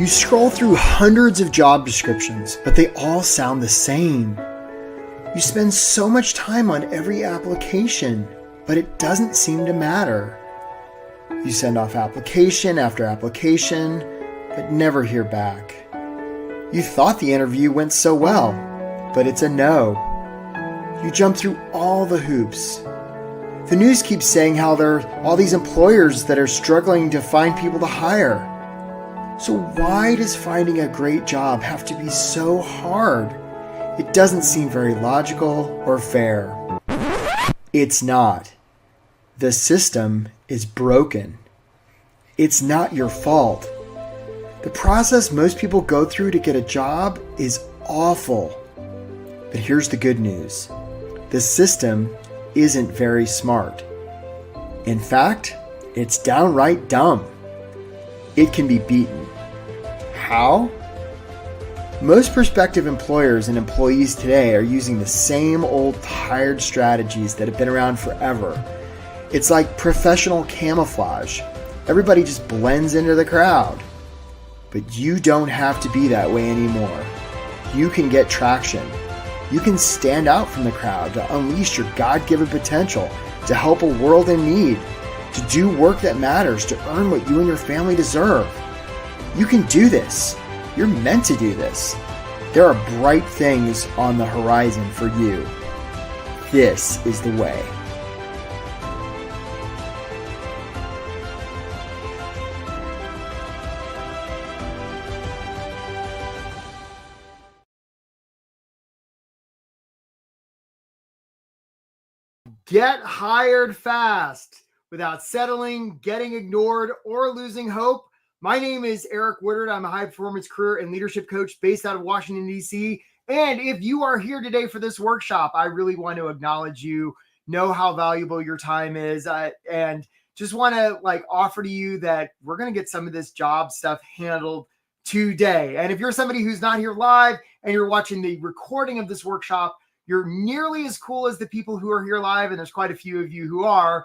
You scroll through hundreds of job descriptions, but they all sound the same. You spend so much time on every application, but it doesn't seem to matter. You send off application after application, but never hear back. You thought the interview went so well, but it's a no. You jump through all the hoops. The news keeps saying how there are all these employers that are struggling to find people to hire. So why does finding a great job have to be so hard? It doesn't seem very logical or fair. It's not. The system is broken. It's not your fault. The process most people go through to get a job is awful. But here's the good news. The system isn't very smart. In fact, it's downright dumb. It can be beaten. How? Most prospective employers and employees today are using the same old tired strategies that have been around forever. It's like professional camouflage. Everybody just blends into the crowd. But you don't have to be that way anymore. You can get traction. You can stand out from the crowd to unleash your God-given potential, to help a world in need, to do work that matters, to earn what you and your family deserve. You can do this. You're meant to do this. There are bright things on the horizon for you. This is the way. Get hired fast without settling, getting ignored, or losing hope. My name is Eric Woodard. I'm a high-performance career and leadership coach based out of Washington, D.C. And if you are here today for this workshop, I really want to acknowledge you, know how valuable your time is, and just want to offer to you that we're going to get some of this job stuff handled today. And if you're somebody who's not here live and you're watching the recording of this workshop, you're nearly as cool as the people who are here live, and there's quite a few of you who are,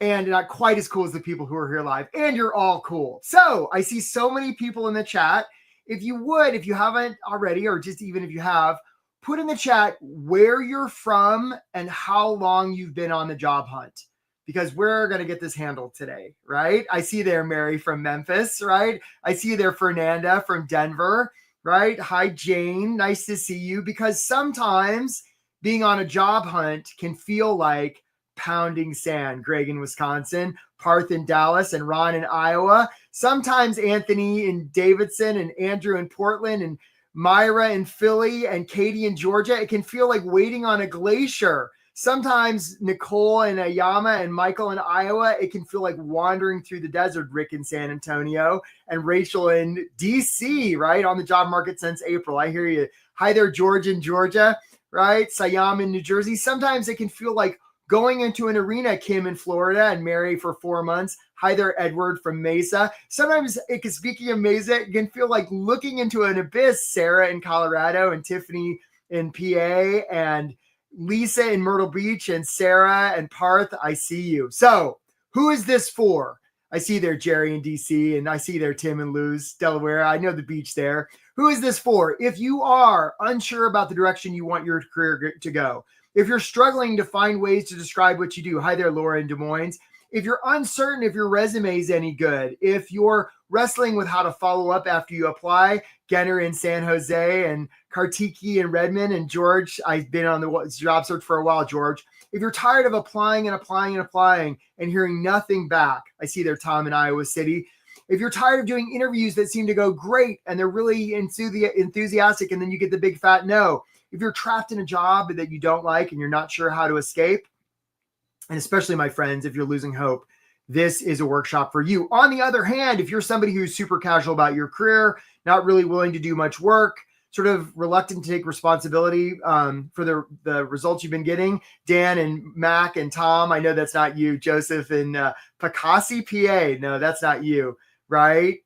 and not quite as cool as the people who are here live, and you're all cool. So I see so many people in the chat. If you would, if you haven't already, or just even if you have, put in the chat where you're from and how long you've been on the job hunt, because we're going to get this handled today, right? I see there Mary from Memphis, right? I see there Fernanda from Denver, right? Hi, Jane. Nice to see you, because sometimes being on a job hunt can feel like pounding sand. Greg in Wisconsin, Parth in Dallas, and Ron in Iowa. Sometimes Anthony in Davidson, and Andrew in Portland, and Myra in Philly, and Katie in Georgia. It can feel like waiting on a glacier. Sometimes Nicole in Ayama and Michael in Iowa. It can feel like wandering through the desert. Rick in San Antonio and Rachel in DC, right? On the job market since April. I hear you. Hi there, George in Georgia, right? Sayam in New Jersey. Sometimes it can feel like going into an arena, Kim in Florida, and Mary for 4 months. Hi there, Edward from Mesa. Sometimes it can, speaking of Mesa, it can feel like looking into an abyss. Sarah in Colorado, and Tiffany in PA, and Lisa in Myrtle Beach, and Sarah and Parth. I see you. So who is this for? I see there Jerry in DC, and I see there Tim in Luz, Delaware. I know the beach there. Who is this for? If you are unsure about the direction you want your career to go, if you're struggling to find ways to describe what you do, hi there, Laura in Des Moines. If you're uncertain if your resume is any good, if you're wrestling with how to follow up after you apply, Genner in San Jose, and Kartiki in Redmond, and George, I've been on the job search for a while, George. If you're tired of applying and applying and applying and hearing nothing back, I see there Tom in Iowa City. If you're tired of doing interviews that seem to go great and they're really enthusiastic and then you get the big fat no. If you're trapped in a job that you don't like and you're not sure how to escape, and especially my friends, if you're losing hope, this is a workshop for you. On the other hand, if you're somebody who's super casual about your career, not really willing to do much work, sort of reluctant to take responsibility for the results you've been getting, Dan and Mac and Tom, I know that's not you. Joseph in Picassi, PA, no, that's not you, right?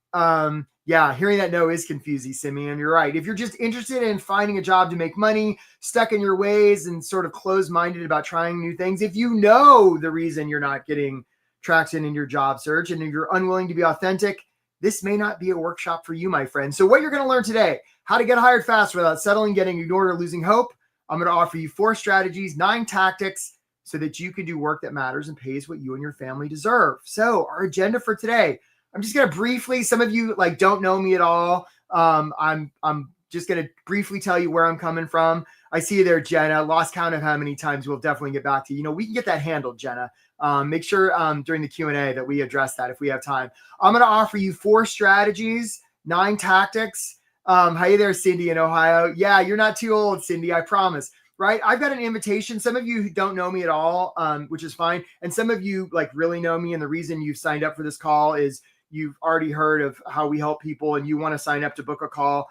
Yeah, hearing that no is confusing, Simeon. You're right. If you're just interested in finding a job to make money, stuck in your ways, and sort of closed-minded about trying new things, if you know the reason you're not getting traction in your job search and if you're unwilling to be authentic, this may not be a workshop for you, my friend. So what you're going to learn today, how to get hired fast without settling, getting ignored, or losing hope. I'm going to offer you 4 strategies, 9 tactics so that you can do work that matters and pays what you and your family deserve. So our agenda for today, I'm just going to briefly, some of you like don't know me at all. I'm just going to briefly tell you where I'm coming from. I see you there, Jenna. Lost count of how many times. We'll definitely get back to you. We can get that handled, Jenna. Make sure during the Q&A that we address that if we have time. I'm going to offer you 4 strategies, 9 tactics. Hi there, Cindy in Ohio. Yeah, you're not too old, Cindy, I promise. Right? I've got an invitation. Some of you who don't know me at all, which is fine. And some of you like really know me. And the reason you've signed up for this call is you've already heard of how we help people and you want to sign up to book a call.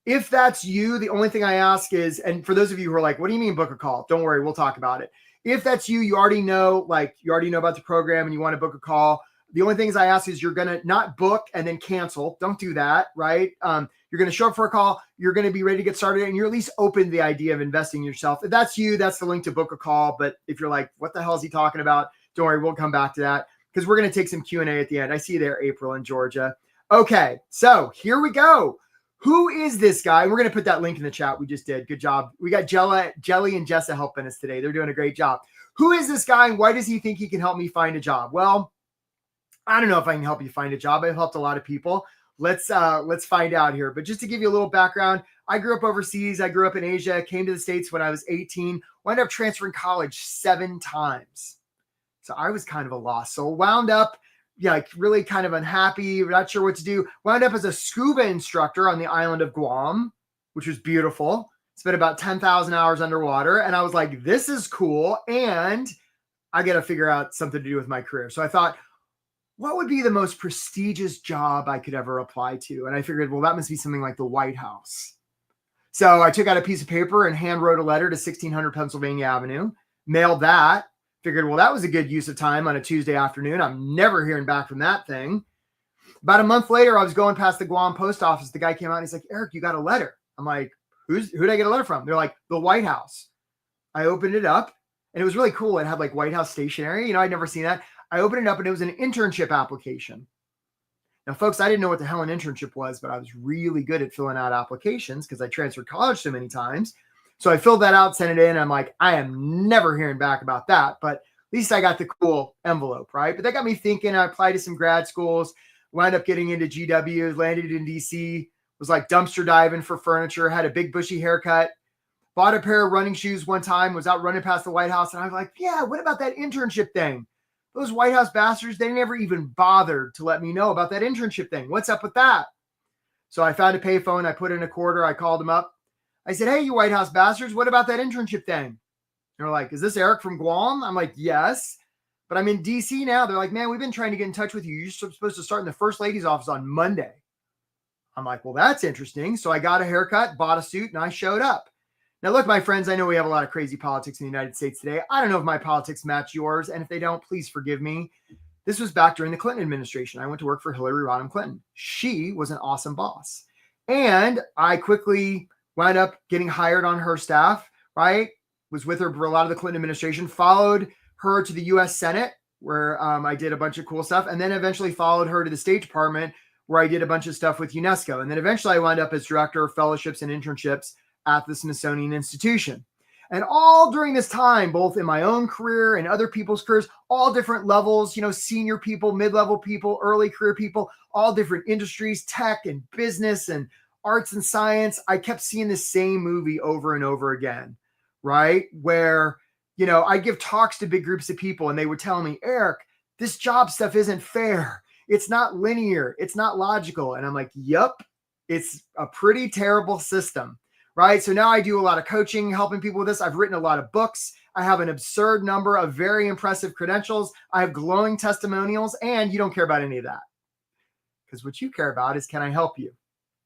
If that's you, the only thing I ask is, and for those of you who are like, what do you mean book a call? Don't worry, we'll talk about it. If that's you, you already know about the program and you want to book a call. The only things I ask is you're going to not book and then cancel. Don't do that, right? You're going to show up for a call. You're going to be ready to get started and you're at least open to the idea of investing in yourself. If that's you, that's the link to book a call. But if you're like, what the hell is he talking about? Don't worry, we'll come back to that because we're going to take some Q&A at the end. I see you there, April in Georgia. Okay, so here we go. Who is this guy? We're going to put that link in the chat. We just did. Good job. We got Jelly and Jessa helping us today. They're doing a great job. Who is this guy and why does he think he can help me find a job? Well, I don't know if I can help you find a job. I've helped a lot of people. Let's find out here. But just to give you a little background, I grew up overseas. I grew up in Asia, came to the States when I was 18, wound up transferring college 7 times. So I was kind of a lost soul. Wound up like really kind of unhappy, not sure what to do. Wound up as a scuba instructor on the island of Guam, which was beautiful. Spent about 10,000 hours underwater. And I was like, this is cool. And I got to figure out something to do with my career. So I thought, what would be the most prestigious job I could ever apply to? And I figured, well, that must be something like the White House. So I took out a piece of paper and hand wrote a letter to 1600 Pennsylvania Avenue, mailed that. Figured, well, that was a good use of time on a Tuesday afternoon. I'm never hearing back from that thing. About a month later, I was going past the Guam post office. The guy came out and he's like, Eric, you got a letter. I'm like, who did I get a letter from? They're like, the White House. I opened it up and it was really cool. It had like White House stationery. I'd never seen that. I opened it up and it was an internship application. Now, folks, I didn't know what the hell an internship was, but I was really good at filling out applications because I transferred college so many times. So I filled that out, sent it in. And I'm like, I am never hearing back about that, but at least I got the cool envelope, right? But that got me thinking. I applied to some grad schools, wound up getting into GW, landed in DC, was like dumpster diving for furniture, had a big bushy haircut, bought a pair of running shoes one time, was out running past the White House. And I was like, yeah, what about that internship thing? Those White House bastards, they never even bothered to let me know about that internship thing. What's up with that? So I found a payphone. I put in a quarter. I called them up. I said, hey, you White House bastards, what about that internship thing? They're like, is this Eric from Guam? I'm like, yes, but I'm in DC now. They're like, man, we've been trying to get in touch with you. You're supposed to start in the First Lady's office on Monday. I'm like, well, that's interesting. So I got a haircut, bought a suit, and I showed up. Now, look, my friends, I know we have a lot of crazy politics in the United States today. I don't know if my politics match yours. And if they don't, please forgive me. This was back during the Clinton administration. I went to work for Hillary Rodham Clinton. She was an awesome boss. And I quickly wound up getting hired on her staff, right? Was with her for a lot of the Clinton administration, followed her to the U.S. Senate, where I did a bunch of cool stuff, and then eventually followed her to the State Department, where I did a bunch of stuff with UNESCO. And then eventually I wound up as director of fellowships and internships at the Smithsonian Institution. And all during this time, both in my own career and other people's careers, all different levels, senior people, mid-level people, early career people, all different industries, tech and business and arts and science, I kept seeing the same movie over and over again, right? Where, I give talks to big groups of people and they would tell me, Eric, this job stuff isn't fair. It's not linear. It's not logical. And I'm like, yep, it's a pretty terrible system, right? So now I do a lot of coaching, helping people with this. I've written a lot of books. I have an absurd number of very impressive credentials. I have glowing testimonials, and you don't care about any of that. Because what you care about is, can I help you?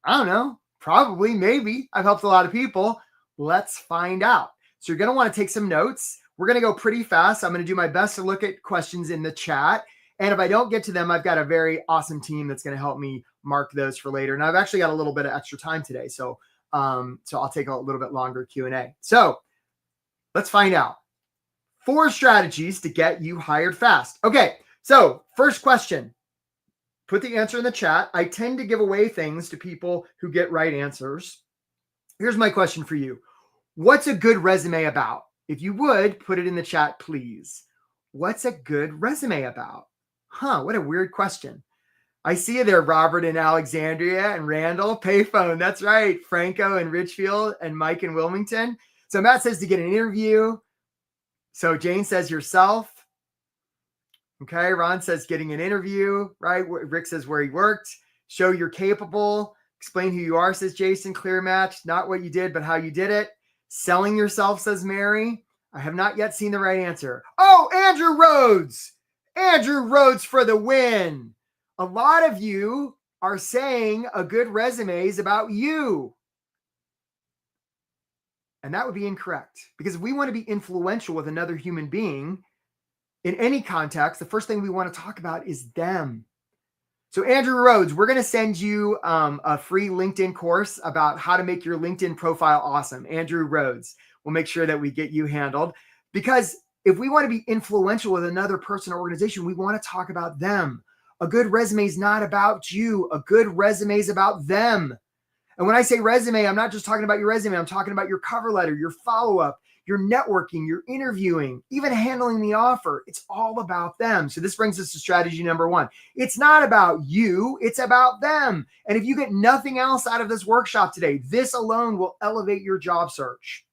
I don't know. Probably, maybe. I've helped a lot of people. Let's find out. So you're going to want to take some notes. We're going to go pretty fast. I'm going to do my best to look at questions in the chat. And if I don't get to them, I've got a very awesome team that's going to help me mark those for later. And I've actually got a little bit of extra time today. So I'll take a little bit longer Q&A. So let's find out. 4 strategies to get you hired fast. Okay. So first question. Put the answer in the chat. I tend to give away things to people who get right answers. Here's my question for you. What's a good resume about? If you would, put it in the chat, please. What's a good resume about? What a weird question. I see you there, Robert in Alexandria and Randall. Payphone, that's right. Franco in Richfield and Mike in Wilmington. So Matt says to get an interview. So Jane says yourself. Okay, Ron says getting an interview, right? Rick says where he worked. Show you're capable. Explain who you are, says Jason. Clear match. Not what you did, but how you did it. Selling yourself, says Mary. I have not yet seen the right answer. Oh, Andrew Rhodes. Andrew Rhodes for the win. A lot of you are saying a good resume is about you. And that would be incorrect, because if we want to be influential with another human being in any context, the first thing we want to talk about is them. So Andrew Rhodes, we're going to send you a free LinkedIn course about how to make your LinkedIn profile awesome. Andrew Rhodes, we'll make sure that we get you handled, because if we want to be influential with another person or organization, we want to talk about them. A good resume is not about you. A good resume is about them. And when I say resume, I'm not just talking about your resume. I'm talking about your cover letter, your follow-up, your networking, your interviewing, even handling the offer. It's all about them. So this brings us to strategy number 1. It's not about you. It's about them. And if you get nothing else out of this workshop today, this alone will elevate your job search.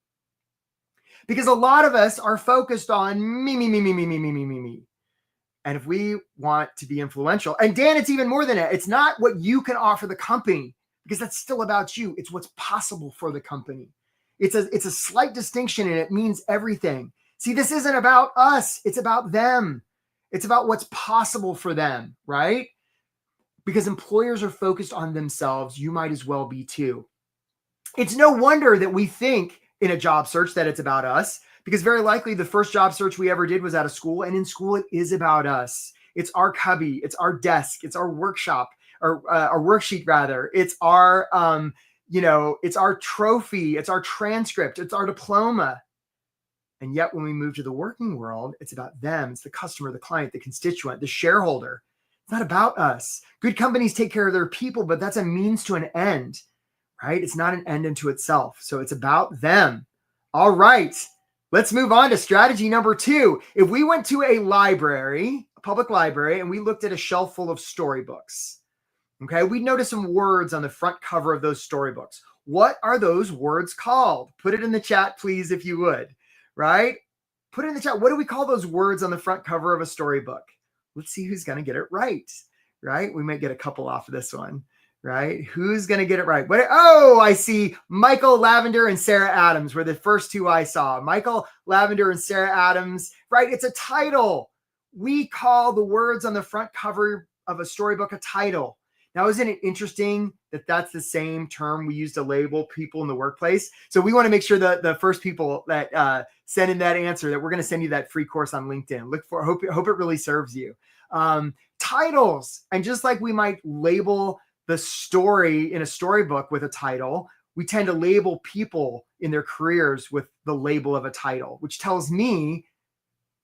Because a lot of us are focused on me. And if we want to be influential, and Dan, it's even more than that. It's not what you can offer the company, because that's still about you. It's what's possible for the company. It's a slight distinction, and it means everything. See, this isn't about us. It's about them. It's about what's possible for them, right? Because employers are focused on themselves. You might as well be too. It's no wonder that we think in a job search that it's about us, because very likely the first job search we ever did was out of school. And in school, it is about us. It's our cubby. It's our desk. It's our workshop, or our worksheet rather. It's our, it's our trophy. It's our transcript. It's our diploma. And yet when we move to the working world, it's about them. It's the customer, the client, the constituent, the shareholder. It's not about us. Good companies take care of their people, but that's a means to an end, right? It's not an end unto itself. So it's about them. All right. Let's move on to strategy number 2. If we went to a library, a public library, and we looked at a shelf full of storybooks, okay, we'd notice some words on the front cover of those storybooks. What are those words called? Put it in the chat, please, if you would, right? Put it in the chat. What do we call those words on the front cover of a storybook? Let's see who's going to get it right, right? We might get a couple off of this one. Right? Who's going to get it right? I see Michael Lavender and Sarah Adams were the first 2 I saw. Michael Lavender and Sarah Adams, right? It's a title. We call the words on the front cover of a storybook a title. Now, isn't it interesting that that's the same term we use to label people in the workplace? So we want to make sure that the first people that send in that answer, that we're going to send you that free course on LinkedIn. Hope it really serves you. Titles. And just like we might label the story in a storybook with a title, we tend to label people in their careers with the label of a title, which tells me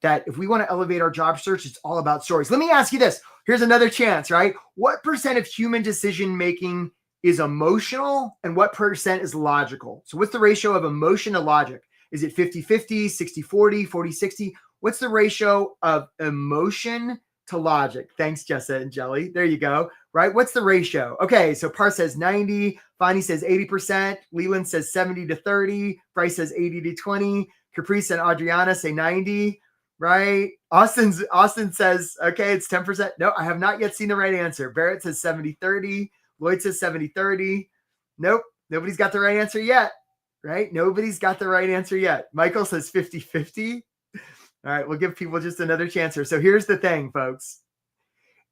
that if we want to elevate our job search, it's all about stories. Let me ask you this. Here's another chance, right? What percent of human decision-making is emotional and what percent is logical? So what's the ratio of emotion to logic? Is it 50-50, 60-40, 40-60? What's the ratio of emotion to logic? Thanks, Jessa and Jelly. There you go. Right? What's the ratio? Okay, so Par says 90, Fani says 80%, Leland says 70-30, Bryce says 80-20, Caprice and Adriana say 90, right? Austin says, okay, it's 10%. No, I have not yet seen the right answer. Barrett says 70-30, Lloyd says 70-30. Nope, nobody's got the right answer yet, right? Nobody's got the right answer yet. Michael says 50-50. All right, we'll give people just another chance here. So here's the thing, folks.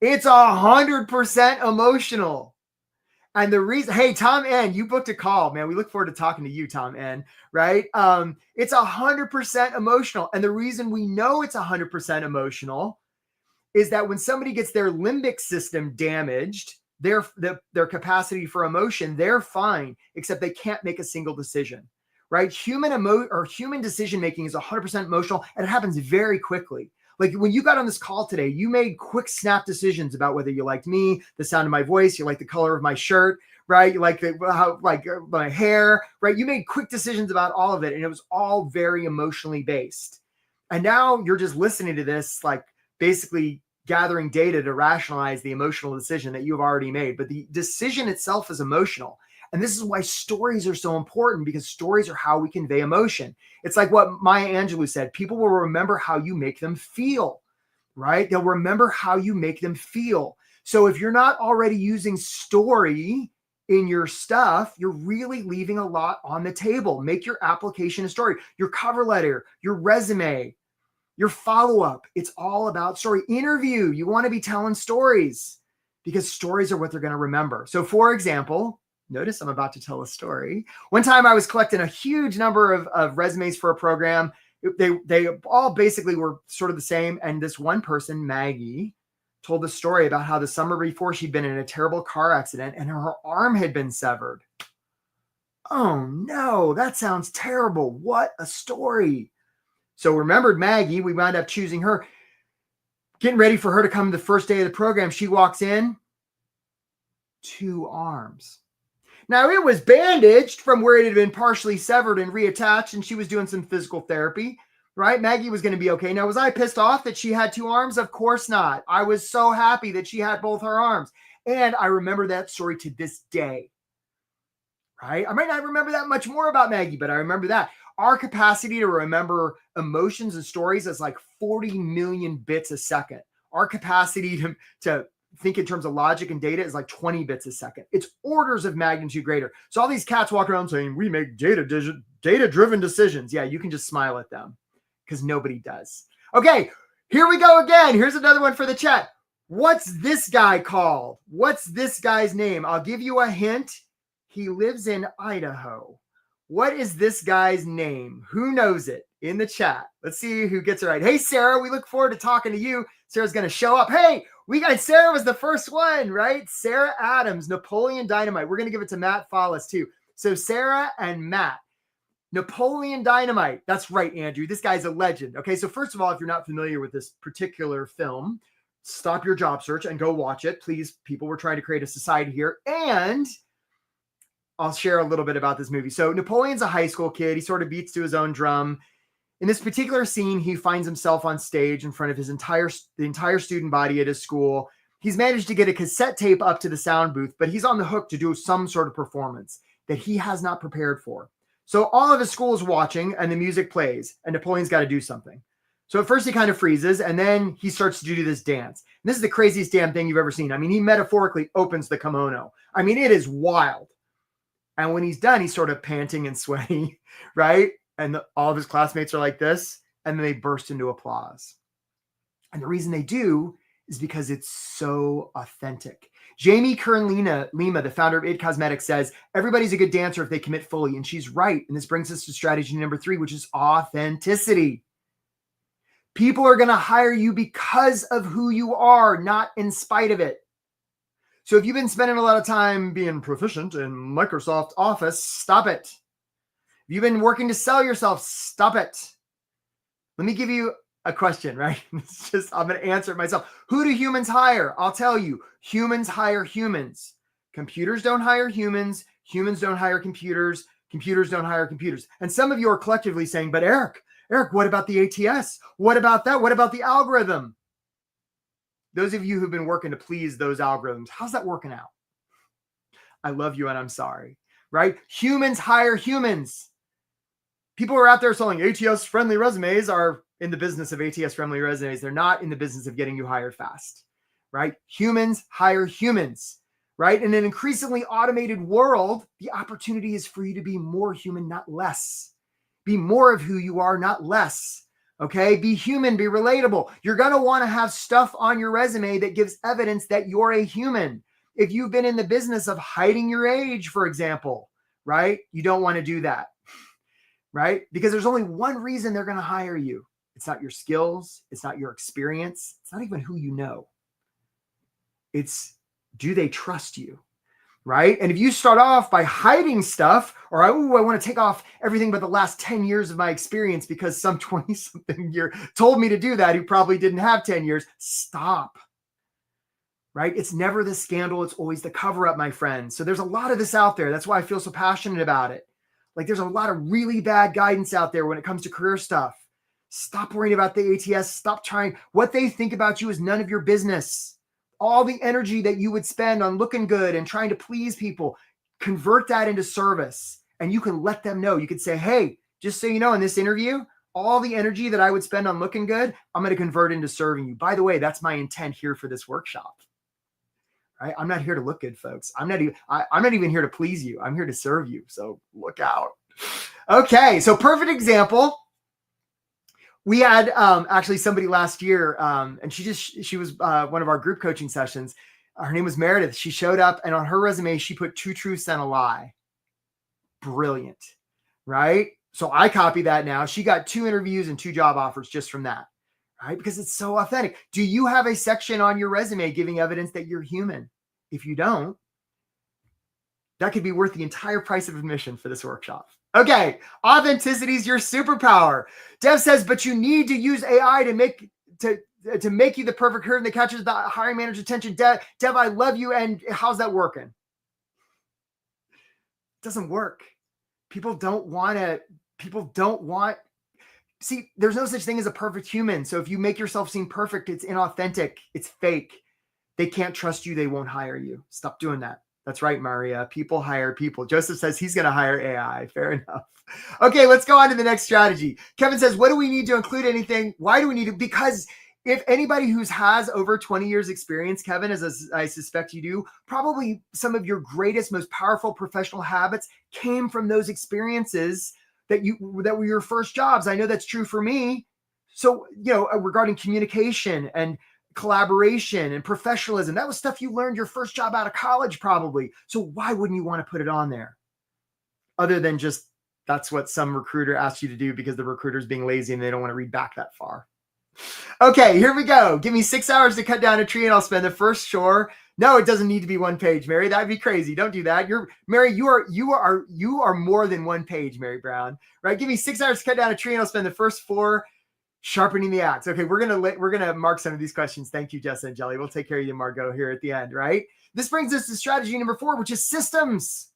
It's 100% emotional. And the reason, hey, Tom N, you booked a call, man. We look forward to talking to you, Tom N, right? It's 100% emotional. And the reason we know it's 100% emotional is that when somebody gets their limbic system damaged, their capacity for emotion, they're fine, except they can't make a single decision, right? Human decision-making is 100% emotional, and it happens very quickly. Like when you got on this call today, you made quick snap decisions about whether you liked me, the sound of my voice, you like the color of my shirt, right? You like my hair, right? You made quick decisions about all of it, and it was all very emotionally based. And now you're just listening to this, like basically gathering data to rationalize the emotional decision that you've already made. But the decision itself is emotional. And this is why stories are so important, because stories are how we convey emotion. It's like what Maya Angelou said, people will remember how you make them feel, right? They'll remember how you make them feel. So if you're not already using story in your stuff, you're really leaving a lot on the table. Make your application a story, your cover letter, your resume, your follow-up. It's all about story. Interview. You want to be telling stories because stories are what they're going to remember. So for example, notice I'm about to tell a story. One time I was collecting a huge number of resumes for a program. They all basically were sort of the same. And this one person, Maggie, told the story about how the summer before she'd been in a terrible car accident and her arm had been severed. Oh no, that sounds terrible. What a story. So remembered Maggie, we wound up choosing her. Getting ready for her to come the first day of the program, she walks in, 2 arms. Now, it was bandaged from where it had been partially severed and reattached, and she was doing some physical therapy, right? Maggie was going to be okay. Now, was I pissed off that she had 2 arms? Of course not. I was so happy that she had both her arms. And I remember that story to this day, right? I might not remember that much more about Maggie, but I remember that. Our capacity to remember emotions and stories is like 40 million bits a second. Our capacity to think in terms of logic and data is like 20 bits a second. It's orders of magnitude greater. So all these cats walk around saying, we make data-driven decisions. Yeah, you can just smile at them because nobody does. Okay, here we go again. Here's another one for the chat. What's this guy called? What's this guy's name? I'll give you a hint. He lives in Idaho. What is this guy's name? Who knows it? In the chat. Let's see who gets it right. Hey, Sarah, we look forward to talking to you. Sarah's going to show up. Hey, Sarah was the first one, right? Sarah Adams, Napoleon Dynamite. We're going to give it to Matt Follis too. So Sarah and Matt, Napoleon Dynamite. That's right, Andrew. This guy's a legend. Okay, so first of all, if you're not familiar with this particular film, stop your job search and go watch it. Please, people, we're trying to create a society here. And I'll share a little bit about this movie. So Napoleon's a high school kid. He sort of beats to his own drum. In this particular scene, he finds himself on stage in front of the entire student body at his school. He's managed to get a cassette tape up to the sound booth, but he's on the hook to do some sort of performance that he has not prepared for. So all of his school is watching and the music plays and Napoleon's got to do something. So at first he kind of freezes and then he starts to do this dance. And this is the craziest damn thing you've ever seen. I mean, he metaphorically opens the kimono. I mean, it is wild. And when he's done, he's sort of panting and sweaty, right? And all of his classmates are like this, and then they burst into applause. And the reason they do is because it's so authentic. Jamie Kern-Lima, the founder of IT Cosmetics, says, everybody's a good dancer if they commit fully. And she's right. And this brings us to strategy number 3, which is authenticity. People are going to hire you because of who you are, not in spite of it. So if you've been spending a lot of time being proficient in Microsoft Office, stop it. If you've been working to sell yourself, stop it. Let me give you a question, right? I'm going to answer it myself. Who do humans hire? I'll tell you, humans hire humans. Computers don't hire humans. Humans don't hire computers. Computers don't hire computers. And some of you are collectively saying, but Eric, what about the ATS? What about that? What about the algorithm? Those of you who've been working to please those algorithms, how's that working out? I love you and I'm sorry, right? Humans hire humans. People who are out there selling ATS-friendly resumes are in the business of ATS-friendly resumes. They're not in the business of getting you hired fast, right? Humans hire humans, right? In an increasingly automated world, the opportunity is for you to be more human, not less. Be more of who you are, not less. Okay, be human, be relatable. You're going to want to have stuff on your resume that gives evidence that you're a human. If you've been in the business of hiding your age, for example, right? You don't want to do that, right? Because there's only one reason they're going to hire you. It's not your skills. It's not your experience. It's not even who you know. It's, do they trust you? right? And if you start off by hiding stuff, or I want to take off everything but the last 10 years of my experience because some 20-something year told me to do that, who probably didn't have 10 years, stop. Right? It's never the scandal. It's always the cover up, my friends. So there's a lot of this out there. That's why I feel so passionate about it. Like there's a lot of really bad guidance out there when it comes to career stuff. Stop worrying about the ATS. Stop trying. What they think about you is none of your business. All the energy that you would spend on looking good and trying to please people, convert that into service. And you can let them know. You could say, hey, just so you know, in this interview, all the energy that I would spend on looking good, I'm going to convert into serving you. By the way, that's my intent here for this workshop. Right? I'm not here to look good, folks. I'm not even here to please you. I'm here to serve you. So look out. Okay. So perfect example. We had actually somebody last year, and she was one of our group coaching sessions. Her name was Meredith. She showed up, and on her resume, she put 2 truths and a lie. Brilliant. Right? So I copy that now. She got 2 interviews and 2 job offers just from that. Right? Because it's so authentic. Do you have a section on your resume giving evidence that you're human? If you don't, that could be worth the entire price of admission for this workshop. Okay. Authenticity is your superpower. Dev says, but you need to use AI to make you the perfect curve that catches the hiring manager's attention. Dev, I love you. And how's that working? It doesn't work. People don't want, see, there's no such thing as a perfect human. So if you make yourself seem perfect, it's inauthentic. It's fake. They can't trust you. They won't hire you. Stop doing that. That's right, Maria. People hire people. Joseph says he's going to hire AI. Fair enough. Okay, let's go on to the next strategy. Kevin says, what do we need to include anything? Why do we need it? Because if anybody who has over 20 years experience, Kevin, as I suspect you do, probably some of your greatest, most powerful professional habits came from those experiences that were your first jobs. I know that's true for me. So, regarding communication and collaboration and professionalism, that was stuff you learned your first job out of college, probably. So why wouldn't you want to put it on there? Other than just, that's what some recruiter asked you to do because the recruiter's being lazy and they don't want to read back that far. Okay, here we go. Give me 6 hours to cut down a tree and I'll spend the first shore. No, it doesn't need to be 1 page, Mary. That'd be crazy. Don't do that. Mary, you are more than 1 page, Mary Brown. Right? Give me 6 hours to cut down a tree and I'll spend the first 4 sharpening the axe. Okay, we're gonna mark some of these questions. Thank you, Jessa and Jelly. We'll take care of you, Margot, here at the end, right? This brings us to strategy number 4, which is systems.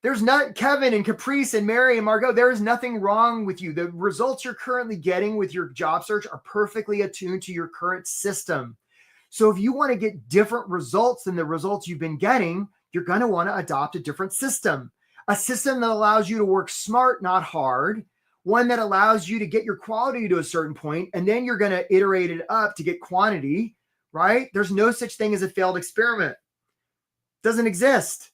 There's not Kevin and Caprice and Mary and Margot. There is nothing wrong with you. The results you're currently getting with your job search are perfectly attuned to your current system. So if you want to get different results than the results you've been getting, you're going to want to adopt a different system. A system that allows you to work smart, not hard. One that allows you to get your quality to a certain point, and then you're going to iterate it up to get quantity, right? There's no such thing as a failed experiment. Doesn't exist.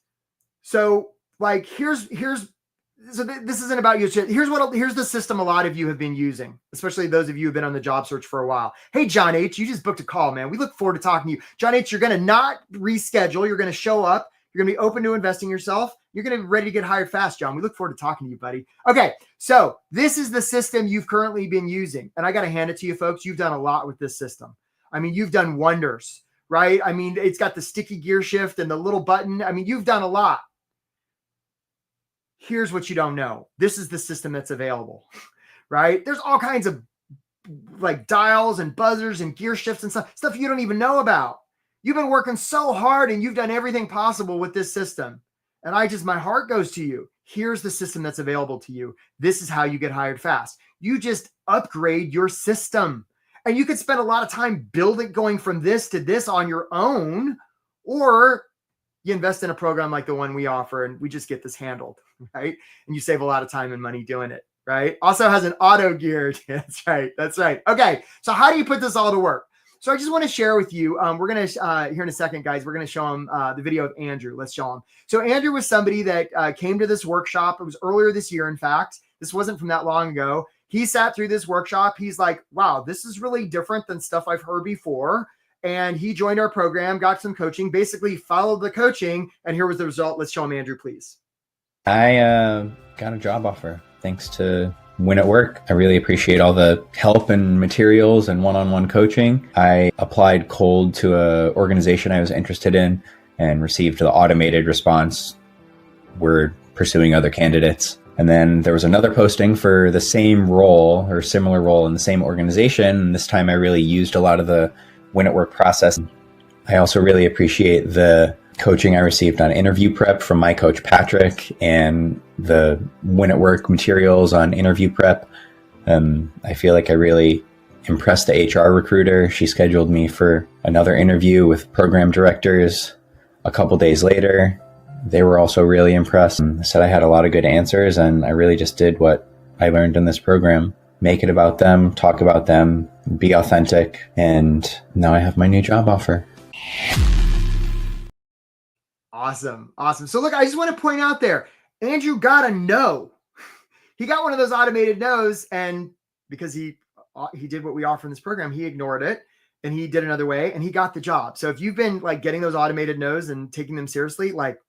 So like, this isn't about you. Here's the system a lot of you have been using, especially those of you who have been on the job search for a while. Hey, John H., you just booked a call, man. We look forward to talking to you. John H., you're going to not reschedule. You're going to show up. You're going to be open to investing yourself. You're going to be ready to get hired fast, John. We look forward to talking to you, buddy. Okay, so this is the system you've currently been using. And I got to hand it to you, folks. You've done a lot with this system. I mean, you've done wonders, right? I mean, it's got the sticky gear shift and the little button. I mean, you've done a lot. Here's what you don't know. This is the system that's available, right? There's all kinds of like dials and buzzers and gear shifts and stuff you don't even know about. You've been working so hard and you've done everything possible with this system. And my heart goes to you. Here's the system that's available to you. This is how you get hired fast. You just upgrade your system. And you could spend a lot of time going from this to this on your own, or you invest in a program like the one we offer and we just get this handled, right? And you save a lot of time and money doing it, right? Also has an auto gear. That's right. That's right. Okay. So how do you put this all to work? So I just want to share with you, we're going to, here in a second, guys, we're going to show them the video of Andrew. Let's show them. So Andrew was somebody that came to this workshop. It was earlier this year. In fact, this wasn't from that long ago. He sat through this workshop. He's like, wow, this is really different than stuff I've heard before. And he joined our program, got some coaching, basically followed the coaching. And here was the result. Let's show him, Andrew, please. I got a job offer thanks to Win at Work. I really appreciate all the help and materials and one-on-one coaching. I applied cold to an organization I was interested in. and received the automated response, "We're pursuing other candidates." And then there was another posting for the same role or similar role in the same organization. And this time I really used a lot of the Win at Work process. I also really appreciate the coaching I received on interview prep from my coach, Patrick, and the Win at Work materials on interview prep. I feel like I really impressed the HR recruiter. She scheduled me for another interview with program directors a couple days later. They were also really impressed and said I had a lot of good answers, and I really just did what I learned in this program. Make it about them, talk about them, be authentic, and now I have my new job offer. Awesome. So look, I just want to point out there, Andrew got a no. He got one of those automated no's, and because he did what we offer in this program, he ignored it and he did another way and he got the job. So if you've been like getting those automated no's and taking them seriously, like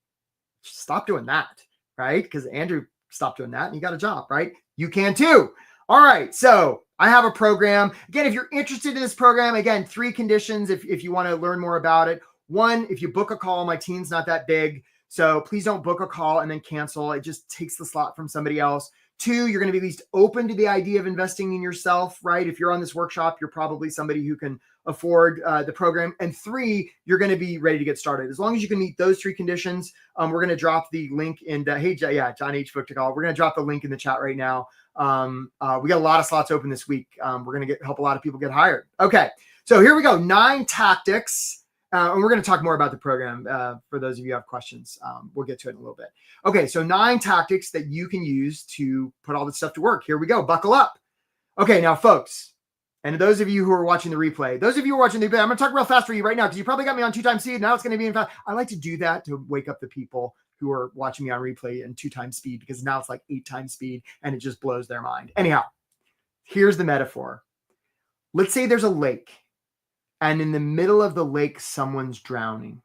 stop doing that, right? Because Andrew stopped doing that and he got a job, right? You can too. All right. So I have a program. Again, if you're interested in this program, again, 3 conditions if you want to learn more about it. 1, if you book a call, my team's not that big. So please don't book a call and then cancel. It just takes the slot from somebody else. 2, you're going to be at least open to the idea of investing in yourself, right? If you're on this workshop, you're probably somebody who can afford the program. And 3, you're going to be ready to get started. As long as you can meet those 3 conditions, we're going to drop the link in the, John H. booked a call. We're going to drop the link in the chat right now. We got a lot of slots open this week. We're going to help a lot of people get hired. Okay. So here we go. 9 tactics. And we're going to talk more about the program for those of you who have questions. We'll get to it in a little bit. Okay, so 9 tactics that you can use to put all this stuff to work. Here we go. Buckle up. Okay, now, folks, and those of you who are watching the replay, I'm going to talk real fast for you right now because you probably got me on 2 times speed. Now it's going to be in fast. I like to do that to wake up the people who are watching me on replay in 2 times speed because now it's like 8 times speed and it just blows their mind. Anyhow, here's the metaphor. Let's say there's a lake. And in the middle of the lake, someone's drowning.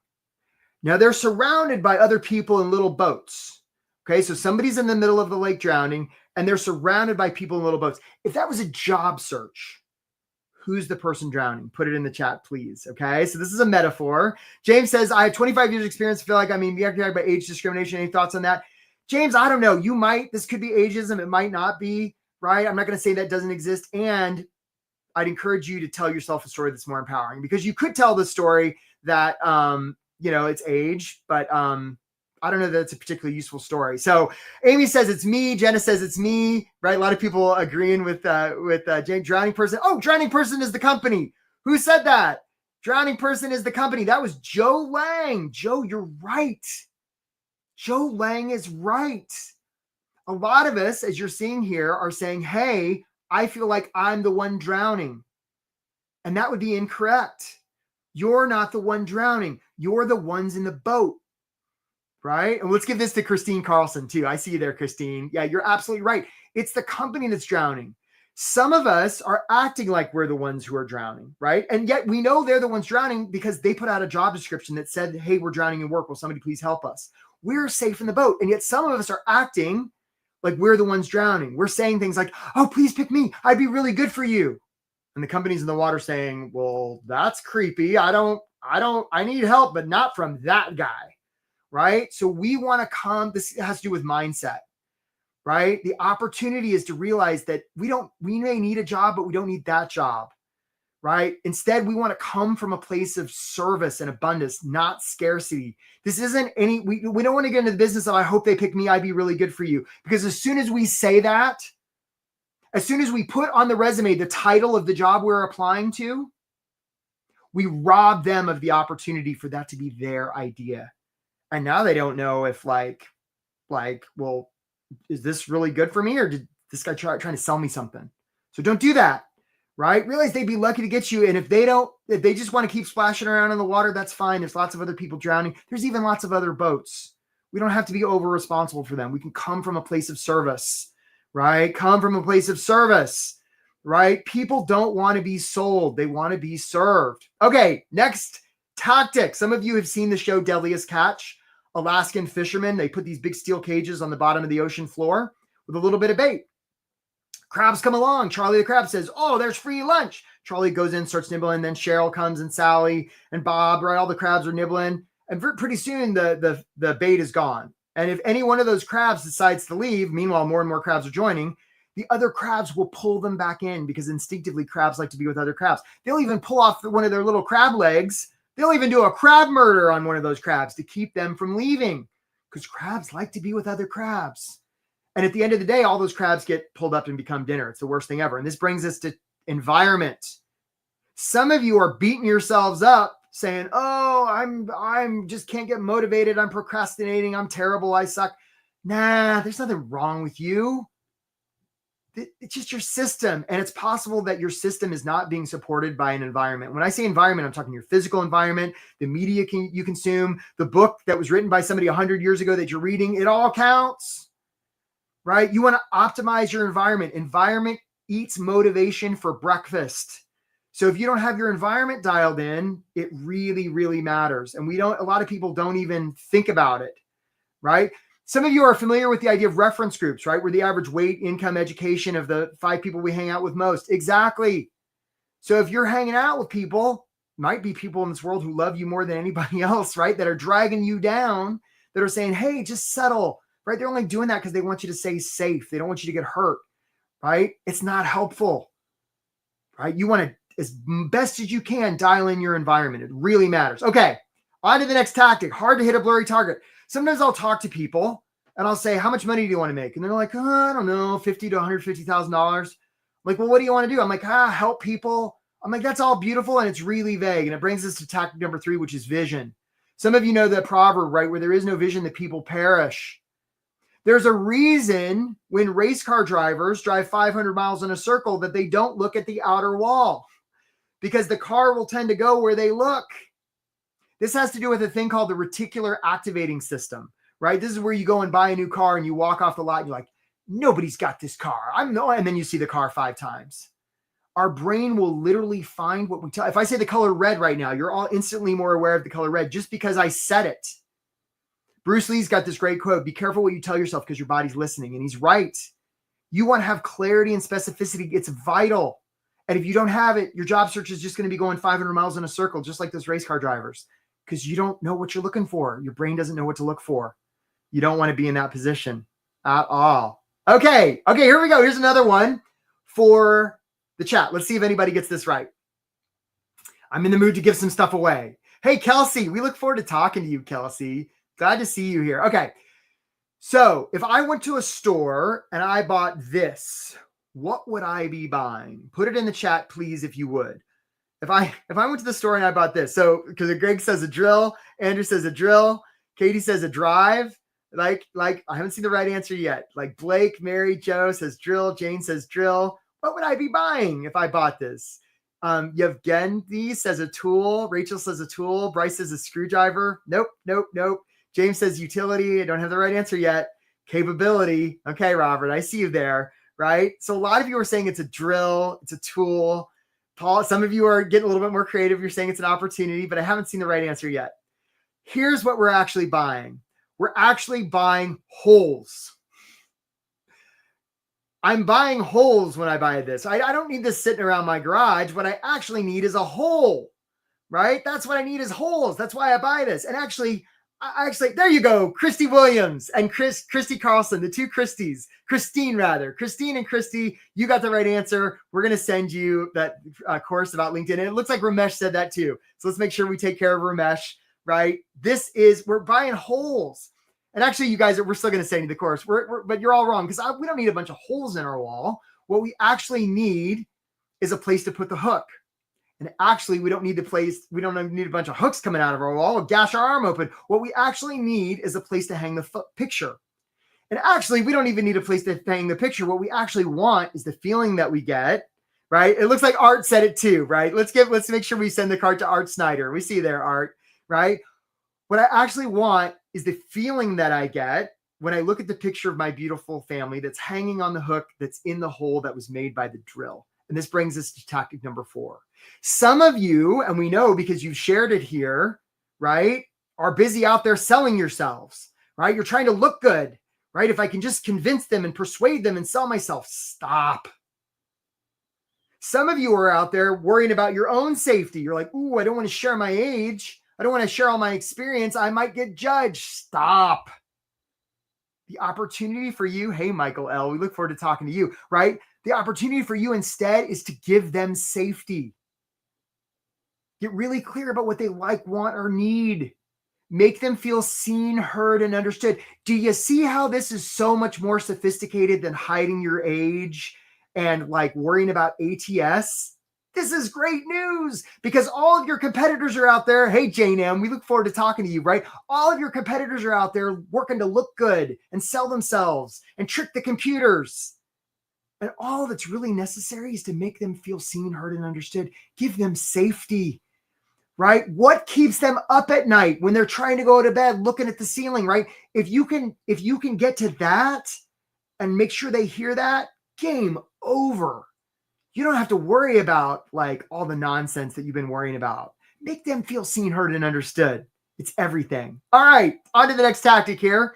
Now they're surrounded by other people in little boats. Okay, so somebody's in the middle of the lake drowning, and they're surrounded by people in little boats. If that was a job search, who's the person drowning? Put it in the chat, please. Okay, so this is a metaphor. James says, I have 25 years experience. I feel like, we have to talk about age discrimination. Any thoughts on that? James, I don't know. This could be ageism. It might not be, right? I'm not going to say that doesn't exist. And I'd encourage you to tell yourself a story that's more empowering because you could tell the story that, it's age, but I don't know that it's a particularly useful story. So Amy says it's me. Jenna says it's me, right? A lot of people agreeing with Jane. Drowning person. Oh, drowning person is the company. Who said that? Drowning person is the company. That was Joe Lang. Joe, you're right. Joe Lang is right. A lot of us, as you're seeing here, are saying, hey, I feel like I'm the one drowning. And that would be incorrect. You're not the one drowning. You're the ones in the boat, right? And let's give this to Christine Carlson too. I see you there, Christine. Yeah, you're absolutely right. It's the company that's drowning. Some of us are acting like we're the ones who are drowning, right? And yet we know they're the ones drowning because they put out a job description that said, hey, we're drowning in work. Will somebody please help us? We're safe in the boat. And yet some of us are acting like we're the ones drowning. We're saying things like, oh, please pick me. I'd be really good for you. And the company's in the water saying, well, that's creepy. I need help, but not from that guy, right? So we want to this has to do with mindset, right? The opportunity is to realize that we may need a job, but we don't need that job, right? Instead, we want to come from a place of service and abundance, not scarcity. This isn't we don't want to get into the business of, I hope they pick me. I'd be really good for you. Because as soon as we say that, as soon as we put on the resume the title of the job we're applying to, we rob them of the opportunity for that to be their idea. And now they don't know if well, is this really good for me? Or did this guy trying to sell me something? So don't do that. Right? Realize they'd be lucky to get you. And if they just want to keep splashing around in the water, that's fine. There's lots of other people drowning. There's even lots of other boats. We don't have to be over responsible for them. We can come from a place of service, right? Come from a place of service, right? People don't want to be sold. They want to be served. Okay. Next tactic. Some of you have seen the show Deadliest Catch. Alaskan fishermen, they put these big steel cages on the bottom of the ocean floor with a little bit of bait. Crabs come along. Charlie the crab says, oh, there's free lunch. Charlie goes in, starts nibbling. Then Cheryl comes and Sally and Bob, right? All the crabs are nibbling. And pretty soon the bait is gone. And if any one of those crabs decides to leave, meanwhile, more and more crabs are joining, the other crabs will pull them back in because instinctively crabs like to be with other crabs. They'll even pull off one of their little crab legs. They'll even do a crab murder on one of those crabs to keep them from leaving because crabs like to be with other crabs. And at the end of the day, all those crabs get pulled up and become dinner. It's the worst thing ever. And this brings us to environment. Some of you are beating yourselves up saying, oh, I'm just can't get motivated. I'm procrastinating. I'm terrible. I suck. Nah, there's nothing wrong with you. It's just your system. And it's possible that your system is not being supported by an environment. When I say environment, I'm talking your physical environment, the media you consume, the book that was written by somebody 100 years ago that you're reading. It all counts, right? You want to optimize your environment. Environment eats motivation for breakfast. So if you don't have your environment dialed in, it really, really matters. And a lot of people don't even think about it, right? Some of you are familiar with the idea of reference groups, right? We're the average weight, income, education of the 5 people we hang out with most. Exactly. So if you're hanging out with people, might be people in this world who love you more than anybody else, right? That are dragging you down, that are saying, hey, just settle, right? They're only doing that because they want you to stay safe. They don't want you to get hurt, right? It's not helpful, right? You want to, as best as you can, dial in your environment. It really matters. Okay, on to the next tactic. Hard to hit a blurry target. Sometimes I'll talk to people and I'll say, how much money do you want to make? And they're like, I don't know, $50,000 to $150,000. I'm like, well, what do you want to do? I'm like, help people. I'm like, that's all beautiful. And it's really vague. And it brings us to tactic number 3, which is vision. Some of you know the proverb, right? Where there is no vision, the people perish. There's a reason when race car drivers drive 500 miles in a circle that they don't look at the outer wall, because the car will tend to go where they look. This has to do with a thing called the reticular activating system, right? This is where you go and buy a new car and you walk off the lot and you're like, nobody's got this car. And then you see the car 5 times. Our brain will literally find what we tell. If I say the color red right now, you're all instantly more aware of the color red just because I said it. Bruce Lee's got this great quote, be careful what you tell yourself because your body's listening. And he's right. You want to have clarity and specificity. It's vital. And if you don't have it, your job search is just going to be going 500 miles in a circle, just like those race car drivers, because you don't know what you're looking for. Your brain doesn't know what to look for. You don't want to be in that position at all. Okay, here we go. Here's another one for the chat. Let's see if anybody gets this right. I'm in the mood to give some stuff away. Hey, Kelsey, we look forward to talking to you, Kelsey. Glad to see you here. Okay, so if I went to a store and I bought this, what would I be buying? Put it in the chat, please, if you would. If I went to the store and I bought this, so because Greg says a drill, Andrew says a drill, Katie says a drive. Like I haven't seen the right answer yet. Like Blake, Mary, Joe says drill, Jane says drill. What would I be buying if I bought this? Yevgeny says a tool. Rachel says a tool. Bryce says a screwdriver. Nope. James says utility. I don't have the right answer yet. Capability. Okay, Robert, I see you there. Right? So a lot of you are saying it's a drill, it's a tool. Paul, some of you are getting a little bit more creative. You're saying it's an opportunity, but I haven't seen the right answer yet. Here's what we're actually buying. We're actually buying holes. I'm buying holes when I buy this. I don't need this sitting around my garage. What I actually need is a hole, right? That's what I need is holes. That's why I buy this. And actually, there you go. Christy Williams and Christy Carlson, the 2 Christies, Christine and Christy, you got the right answer. We're going to send you that course about LinkedIn. And it looks like Ramesh said that too. So let's make sure we take care of Ramesh, right? We're buying holes. And actually, you guys, we're still going to send you the course, but you're all wrong because we don't need a bunch of holes in our wall. What we actually need is a place to put the hook. And actually, we don't need a bunch of hooks coming out of our wall or gash our arm open. What we actually need is a place to hang the picture. And actually, we don't even need a place to hang the picture. What we actually want is the feeling that we get, right? It looks like Art said it too, right? Let's make sure we send the card to Art Snyder. We see there, Art, right? What I actually want is the feeling that I get when I look at the picture of my beautiful family that's hanging on the hook that's in the hole that was made by the drill. And this brings us to tactic number 4. Some of you, and we know because you've shared it here, right, are busy out there selling yourselves, right? You're trying to look good, right? If I can just convince them and persuade them and sell myself, stop. Some of you are out there worrying about your own safety. You're like, ooh, I don't want to share my age. I don't want to share all my experience. I might get judged. Stop. The opportunity for you, hey, Michael L., we look forward to talking to you, right? The opportunity for you instead is to give them safety. Get really clear about what they like, want, or need. Make them feel seen, heard, and understood. Do you see how this is so much more sophisticated than hiding your age and like worrying about ATS? This is great news because all of your competitors are out there. Hey, Jane M., we look forward to talking to you, right? All of your competitors are out there working to look good and sell themselves and trick the computers. And all that's really necessary is to make them feel seen, heard, and understood. Give them safety. Right? What keeps them up at night when they're trying to go to bed looking at the ceiling, right? If you can get to that and make sure they hear that, game over. You don't have to worry about like all the nonsense that you've been worrying about. Make them feel seen, heard, and understood. It's everything. All right, on to the next tactic here.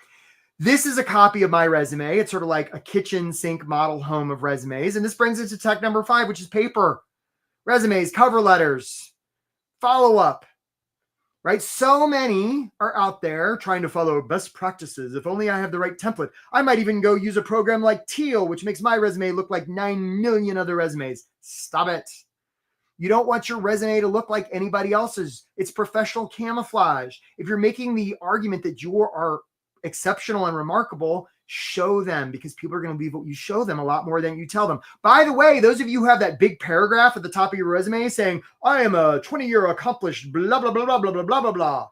This is a copy of my resume. It's sort of like a kitchen sink model home of resumes. And this brings us to tech number 5, which is paper. Resumes, cover letters, follow-up, right? So many are out there trying to follow best practices. If only I have the right template. I might even go use a program like Teal, which makes my resume look like 9 million other resumes. Stop it. You don't want your resume to look like anybody else's. It's professional camouflage. If you're making the argument that you are exceptional and remarkable, show them, because people are going to believe what you show them a lot more than you tell them. By the way, those of you who have that big paragraph at the top of your resume saying, I am a 20-year accomplished blah, blah, blah, blah, blah, blah, blah, blah, blah.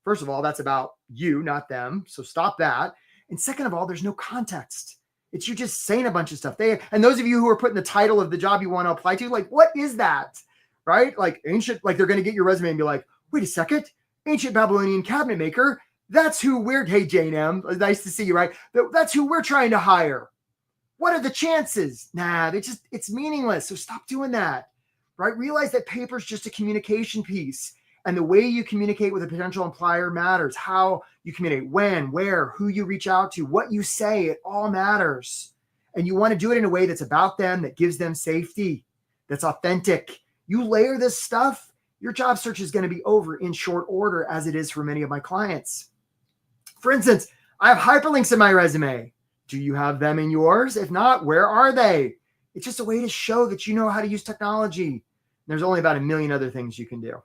First of all, that's about you, not them. So stop that. And second of all, there's no context. It's you just saying a bunch of stuff. And those of you who are putting the title of the job you want to apply to, like, what is that? Right? Like ancient, like they're going to get your resume and be like, wait a second, ancient Babylonian cabinet maker. That's who we're, hey, Jane M., nice to see you, right? That's who we're trying to hire. What are the chances? Nah, it's meaningless. So stop doing that, right? Realize that paper is just a communication piece. And the way you communicate with a potential employer matters. How you communicate, when, where, who you reach out to, what you say, it all matters. And you want to do it in a way that's about them, that gives them safety, that's authentic. You layer this stuff, your job search is going to be over in short order, as it is for many of my clients. For instance, I have hyperlinks in my resume. Do you have them in yours? If not, where are they? It's just a way to show that you know how to use technology. There's only about 1 million other things you can do.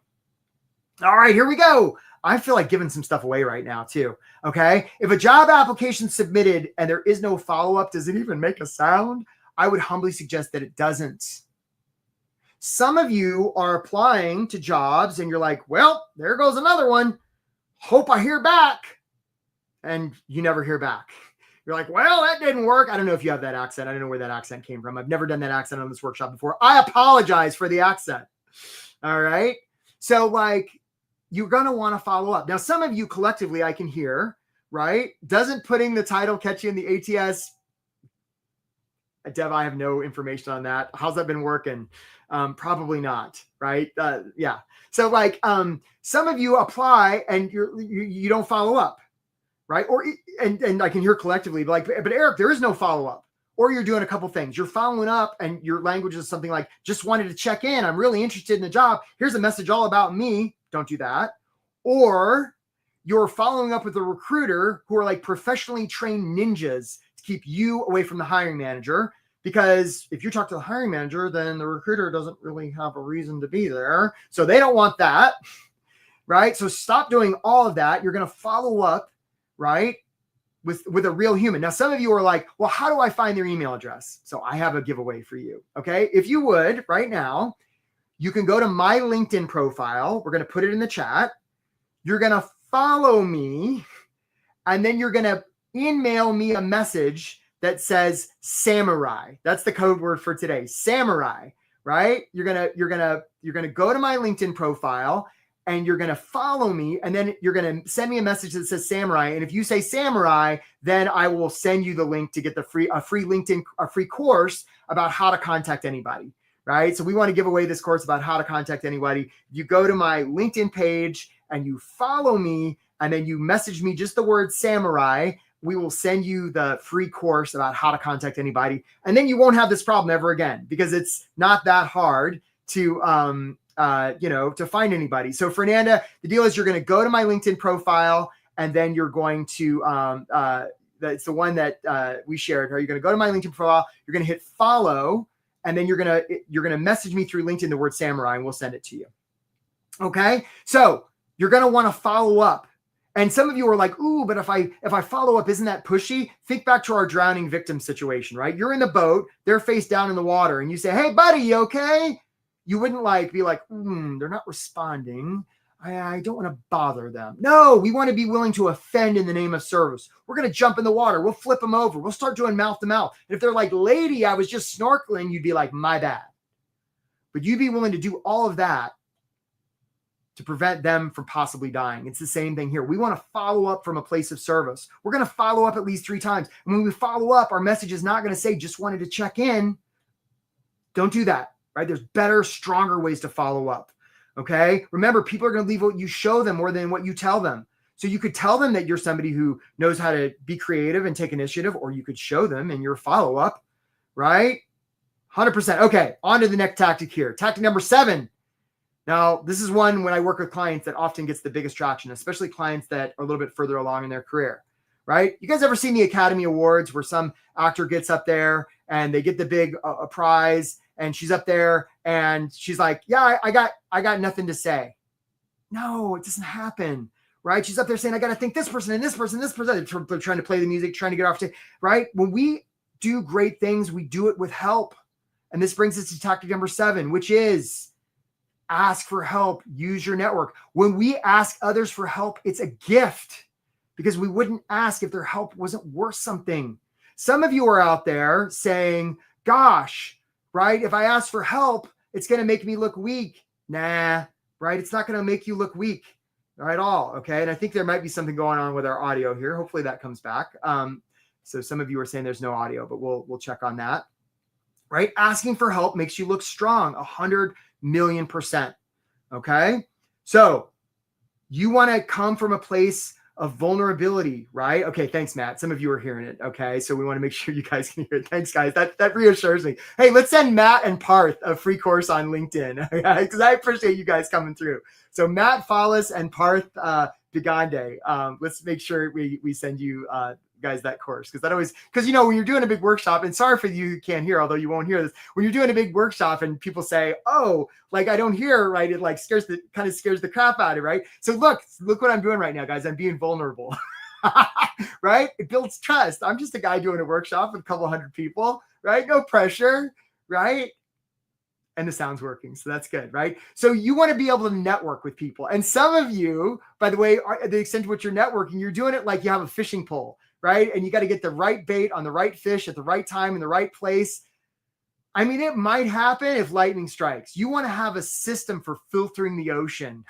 All right, here we go. I feel like giving some stuff away right now too. Okay. If a job application is submitted and there is no follow-up, does it even make a sound? I would humbly suggest that it doesn't. Some of you are applying to jobs and you're like, well, there goes another one. Hope I hear back. And you never hear back. You're like, well, that didn't work. I don't know if you have that accent. I don't know where that accent came from. I've never done that accent on this workshop before. I apologize for the accent. All right. So like, you're going to want to follow up. Now, some of you collectively, I can hear, right? Doesn't putting the title catch you in the ATS? Dev, I have no information on that. How's that been working? Probably not, right? Yeah. So like, some of you apply and you don't follow up. Right. Or, and I can hear collectively like, but Eric, there is no follow-up, or you're doing a couple things. You're following up and your language is something like, just wanted to check in. I'm really interested in the job. Here's a message all about me. Don't do that. Or you're following up with a recruiter who are like professionally trained ninjas to keep you away from the hiring manager. Because if you talk to the hiring manager, then the recruiter doesn't really have a reason to be there. So they don't want that. Right. So stop doing all of that. You're going to follow up, right, with a real human. Now, some of you are like, well, how do I find their email address? So I have a giveaway for you. Okay. If you would right now, you can go to my LinkedIn profile. We're going to put it in the chat. You're going to follow me, and then you're going to email me a message that says samurai. That's the code word for today. Samurai, right? You're going to go to my LinkedIn profile, and you're going to follow me, and then you're going to send me a message that says samurai. And if you say samurai, then I will send you the link to get a free course about how to contact anybody, right? So we want to give away this course about how to contact anybody. You go to my LinkedIn page and you follow me, and then you message me just the word samurai. We will send you the free course about how to contact anybody. And then you won't have this problem ever again, because it's not that hard to to find anybody. So Fernanda, the deal is you're going to go to my LinkedIn profile, and then you're going to, that's the one that we shared. You're going to go to my LinkedIn profile, you're going to hit follow, and then you're going to message me through LinkedIn the word samurai, and we'll send it to you. Okay. So you're going to want to follow up. And some of you are like, ooh, but if I follow up, isn't that pushy? Think back to our drowning victim situation, right? You're in the boat, they're face down in the water, and you say, hey, buddy, you okay? You wouldn't be like, they're not responding. I don't want to bother them. No, we want to be willing to offend in the name of service. We're going to jump in the water. We'll flip them over. We'll start doing mouth to mouth. And if they're like, lady, I was just snorkeling, you'd be like, my bad. But you'd be willing to do all of that to prevent them from possibly dying. It's the same thing here. We want to follow up from a place of service. We're going to follow up at least 3 times. And when we follow up, our message is not going to say, just wanted to check in. Don't do that, right? There's better, stronger ways to follow up. Okay. Remember, people are going to leave what you show them more than what you tell them. So you could tell them that you're somebody who knows how to be creative and take initiative, or you could show them in your follow-up, right? 100%. Okay. On to the next tactic here. Tactic number 7. Now, this is one when I work with clients that often gets the biggest traction, especially clients that are a little bit further along in their career, right? You guys ever seen the Academy Awards where some actor gets up there and they get the big prize, and she's up there and she's like, yeah, I got nothing to say. No, it doesn't happen, right? She's up there saying, I got to thank this person and this person, this person. They're trying to play the music, trying to get off stage, right? When we do great things, we do it with help. And this brings us to tactic number 7, which is ask for help. Use your network. When we ask others for help, it's a gift, because we wouldn't ask if their help wasn't worth something. Some of you are out there saying, gosh, right, if I ask for help, it's going to make me look weak. Nah, right? It's not going to make you look weak at all. Okay. And I think there might be something going on with our audio here. Hopefully that comes back. So some of you are saying there's no audio, but we'll check on that. Right? Asking for help makes you look strong, 100,000,000%. Okay. So you want to come from a place of vulnerability, right? Okay. Thanks, Matt. Some of you are hearing it. Okay. So we want to make sure you guys can hear it. Thanks, guys. That reassures me. Hey, let's send Matt and Parth a free course on LinkedIn, because I appreciate you guys coming through. So Matt Follis and Parth Bigande, let's make sure we send you guys that course, because when you're doing a big workshop, and sorry for you who can't hear, although you won't hear this, when you're doing a big workshop and people say, oh, like I don't hear, right, it like scares the crap out of you, right? So look what I'm doing right now, guys. I'm being vulnerable. Right? It builds trust. I'm just a guy doing a workshop with a couple hundred people, right? No pressure, right? And the sound's working, so that's good, right? So you want to be able to network with people. And some of you, by the way, the extent to which you're networking, you're doing it like you have a fishing pole, right? And you got to get the right bait on the right fish at the right time in the right place. I mean, it might happen if lightning strikes. You want to have a system for filtering the ocean,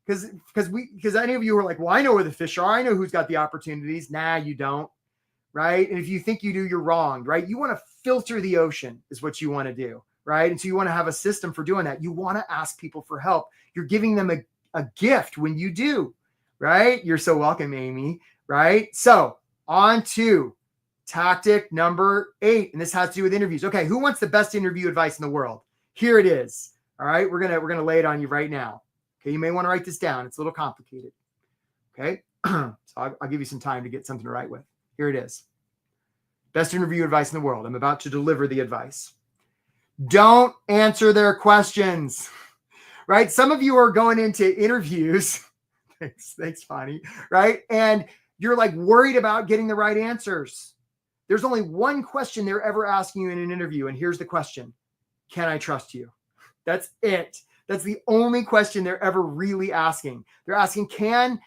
because any of you are like, well, I know where the fish are. I know who's got the opportunities. Nah, you don't, right? And if you think you do, you're wrong, right? You want to filter the ocean is what you want to do, right? And so you want to have a system for doing that. You want to ask people for help. You're giving them a gift when you do, right? You're so welcome, Amy, right? So on to tactic number 8, and this has to do with interviews. Okay, who wants the best interview advice in the world? Here it is. All right, we're gonna lay it on you right now. Okay, you may want to write this down. It's a little complicated. Okay, so I'll give you some time to get something to write with. Here it is. Best interview advice in the world. I'm about to deliver the advice. Don't answer their questions. Right? Some of you are going into interviews. Thanks, Fonnie. Right? And you're like worried about getting the right answers. There's only one question they're ever asking you in an interview. And here's the question. Can I trust you? That's it. That's the only question they're ever really asking. They're asking, can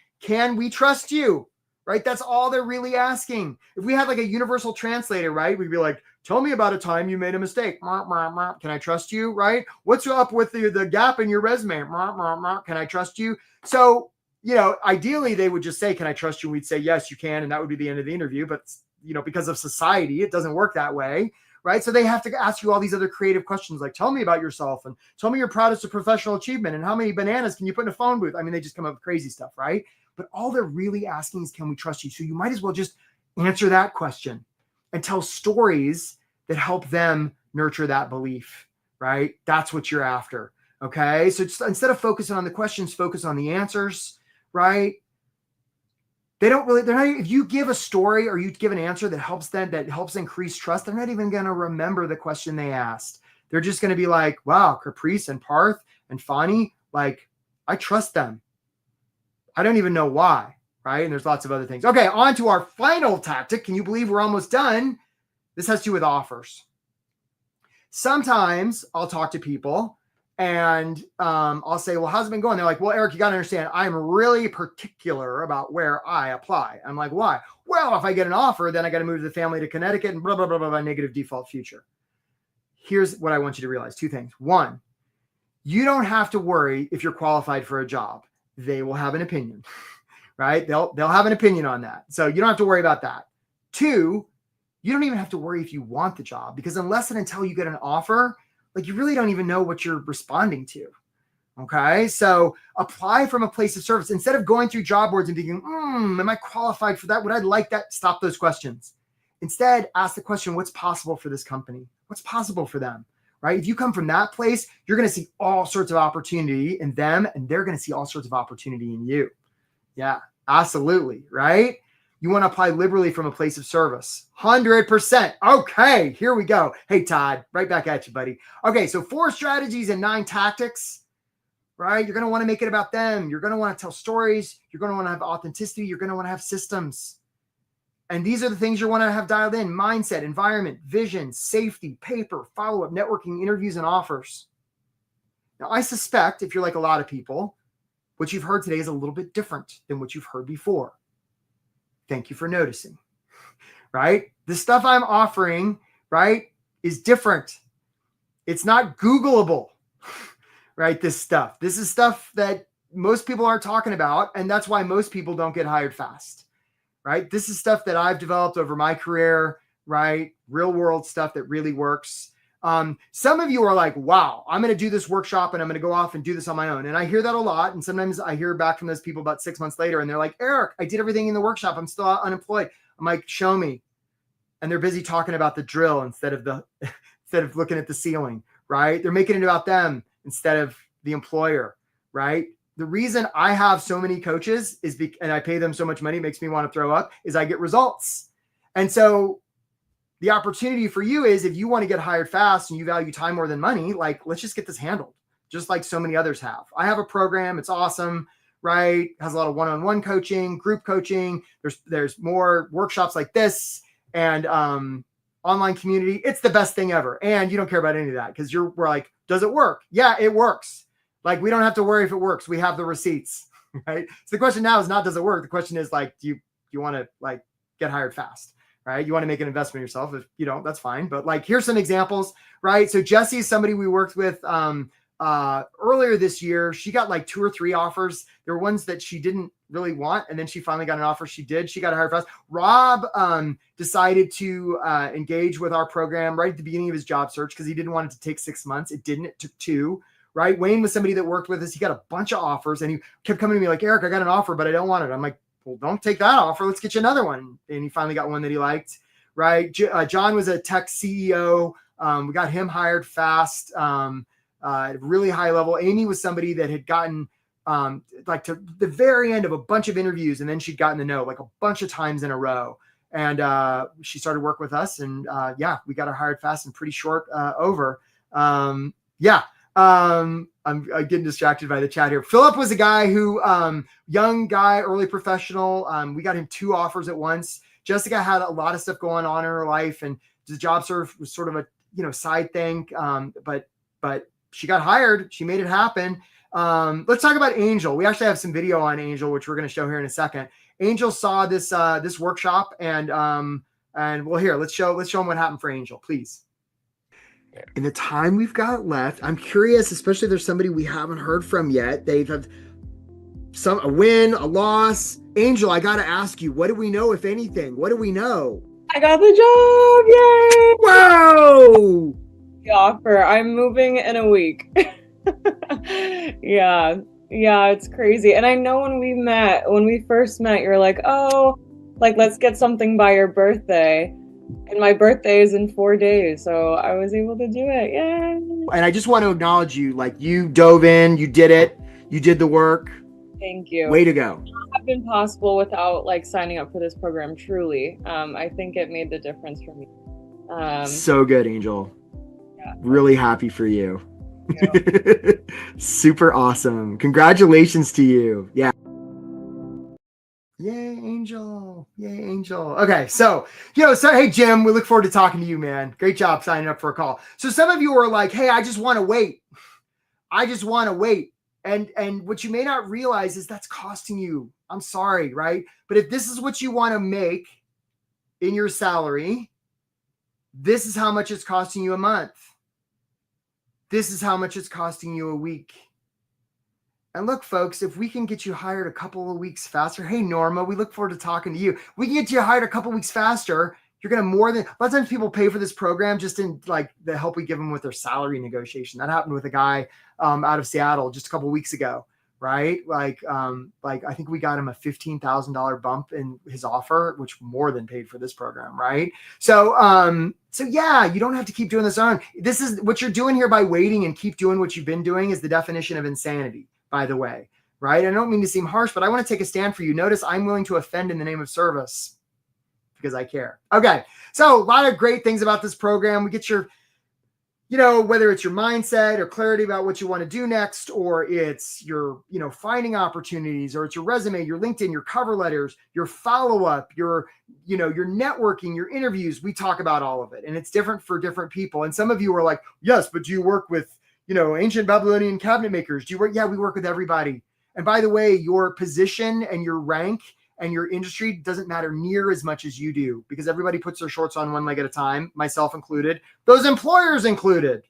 we trust you? Right? That's all they're really asking. If we had like a universal translator, right? We'd be like, tell me about a time you made a mistake. Can I trust you? Right? What's up with the gap in your resume? Can I trust you? So, ideally they would just say, can I trust you? And we'd say, yes, you can. And that would be the end of the interview. But, because of society, it doesn't work that way. Right? So they have to ask you all these other creative questions, like tell me about yourself and tell me your proudest of professional achievement and how many bananas can you put in a phone booth? I mean, they just come up with crazy stuff, right? But all they're really asking is, can we trust you? So you might as well just answer that question and tell stories that help them nurture that belief, right? That's what you're after. Okay. So just instead of focusing on the questions, focus on the answers, right? They're not, if you give a story or you give an answer that helps increase trust, they're not even going to remember the question they asked. They're just going to be like, wow, Caprice and Parth and Fani, like, I trust them. I don't even know why, right? And there's lots of other things. Okay, on to our final tactic. Can you believe we're almost done? This has to do with offers. Sometimes I'll talk to people and I'll say, well, how's it been going? They're like, well, Eric, you got to understand, I'm really particular about where I apply. I'm like, why? Well, if I get an offer, then I got to move the family to Connecticut and blah, blah, blah, blah, blah, negative default future. Here's what I want you to realize. 2 things. 1, you don't have to worry if you're qualified for a job. They will have an opinion, right? They'll have an opinion on that. So you don't have to worry about that. 2, you don't even have to worry if you want the job, because unless and until you get an offer, like, you really don't even know what you're responding to. Okay. So apply from a place of service instead of going through job boards and thinking, am I qualified for that? Would I like that? Stop those questions. Instead, ask the question, what's possible for this company? What's possible for them? Right? If you come from that place, you're going to see all sorts of opportunity in them, and they're going to see all sorts of opportunity in you. Yeah, absolutely. Right? You want to apply liberally from a place of service. 100%. Okay, here we go. Hey, Todd, right back at you, buddy. Okay, so 4 strategies and 9 tactics, right? You're going to want to make it about them. You're going to want to tell stories. You're going to want to have authenticity. You're going to want to have systems. And these are the things you want to have dialed in: mindset, environment, vision, safety, paper, follow-up, networking, interviews, and offers. Now, I suspect if you're like a lot of people, what you've heard today is a little bit different than what you've heard before. Thank you for noticing, right? The stuff I'm offering, right, is different. It's not Googleable, right? This is stuff that most people aren't talking about. And that's why most people don't get hired fast, right? This is stuff that I've developed over my career, right? Real world stuff that really works. Some of you are like, wow, I'm going to do this workshop and I'm going to go off and do this on my own. And I hear that a lot. And sometimes I hear back from those people about 6 months later and they're like, Eric, I did everything in the workshop. I'm still unemployed. I'm like, show me. And they're busy talking about the drill instead of looking at the ceiling, right? They're making it about them instead of the employer, right? The reason I have so many coaches and I pay them so much money, it makes me want to throw up, is I get results. And so the opportunity for you is, if you want to get hired fast and you value time more than money, like, let's just get this handled, just like so many others have. I have a program. It's awesome, right? Has a lot of one-on-one coaching, group coaching. There's more workshops like this and online community. It's the best thing ever. And you don't care about any of that because we're like, does it work? Yeah, it works. Like, we don't have to worry if it works. We have the receipts, right? So the question now is not, does it work? The question is, like, do you want to, like, get hired fast? Right? You want to make an investment in yourself. If you don't, that's fine. But, like, here's some examples, right? So Jessie is somebody we worked with earlier this year. She got like 2 or 3 offers. There were ones that she didn't really want, and then she finally got an offer. She got hired fast. Rob decided to engage with our program right at the beginning of his job search because he didn't want it to take 6 months. It didn't. It took 2. Right? Wayne was somebody that worked with us. He got a bunch of offers, and he kept coming to me like, Eric, I got an offer, but I don't want it. I'm like, well, don't take that offer. Let's get you another one. And he finally got one that he liked, right? John was a tech CEO. We got him hired fast, really high level. Amy was somebody that had gotten like to the very end of a bunch of interviews, and then she'd gotten the no like a bunch of times in a row. And she started work with us, and we got her hired fast and pretty short over. I'm getting distracted by the chat here. Philip was a guy who, young guy, early professional. We got him 2 offers at once. Jessica had a lot of stuff going on in her life, and the job search was sort of a, side thing. But she got hired. She made it happen. Let's talk about Angel. We actually have some video on Angel, which we're going to show here in a second. Angel saw this workshop, and well, here, let's show him what happened for Angel, please. In the time we've got left, I'm curious, especially if there's somebody we haven't heard from yet. They've had a win, a loss. Angel, I got to ask you, what do we know, if anything? What do we know? I got the job. Yay! Whoa! The offer. I'm moving in a week. Yeah, it's crazy. And I know when we first met, you're like, oh, like, let's get something by your birthday. And my birthday is in 4 days, so I was able to do it. Yay! And I just want to acknowledge you. Like, you dove in, you did it, you did the work. Thank you. Way to go. It would have been possible without like signing up for this program. Truly, I think it made the difference for me. So good, Angel. Yeah. Really happy for you. Yeah. Super awesome. Congratulations to you. Yeah. Yay, Angel. Yay, Angel. Okay, so, hey, Jim, we look forward to talking to you, man. Great job signing up for a call. So some of you are like, hey, I just want to wait. I just want to wait. And what you may not realize is that's costing you. I'm sorry, right? But if this is what you want to make in your salary, this is how much it's costing you a month. This is how much it's costing you a week. And look, folks, if we can get you hired a couple of weeks faster, hey, Norma, we look forward to talking to you. We can get you hired a couple of weeks faster. You're going to a lot of times people pay for this program just in like the help we give them with their salary negotiation. That happened with a guy out of Seattle just a couple of weeks ago, right? Like I think we got him a $15,000 bump in his offer, which more than paid for this program, right? So yeah, you don't have to keep doing this on. This is what you're doing here by waiting and keep doing what you've been doing is the definition of insanity, by the way, right? I don't mean to seem harsh, but I want to take a stand for you. Notice I'm willing to offend in the name of service because I care. Okay. So a lot of great things about this program. We get your, whether it's your mindset or clarity about what you want to do next, or it's your, finding opportunities, or it's your resume, your LinkedIn, your cover letters, your follow-up, your networking, your interviews. We talk about all of it, and it's different for different people. And some of you are like, yes, but do you work with, ancient Babylonian cabinet makers? Do you work? Yeah, we work with everybody. And by the way, your position and your rank and your industry doesn't matter near as much as you do, because everybody puts their shorts on one leg at a time, myself included, those employers included.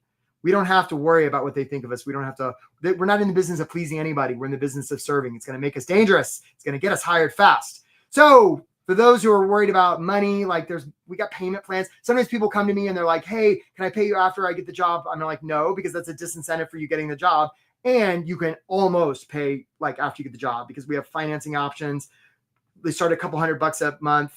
We don't have to worry about what they think of us. We're not in the business of pleasing anybody. We're in the business of serving. It's going to make us dangerous. It's going to get us hired fast. So for those who are worried about money, like we got payment plans. Sometimes people come to me and they're like, hey, can I pay you after I get the job? I'm like, no, because that's a disincentive for you getting the job. And you can almost pay like after you get the job, because we have financing options. They start a couple $100 a month,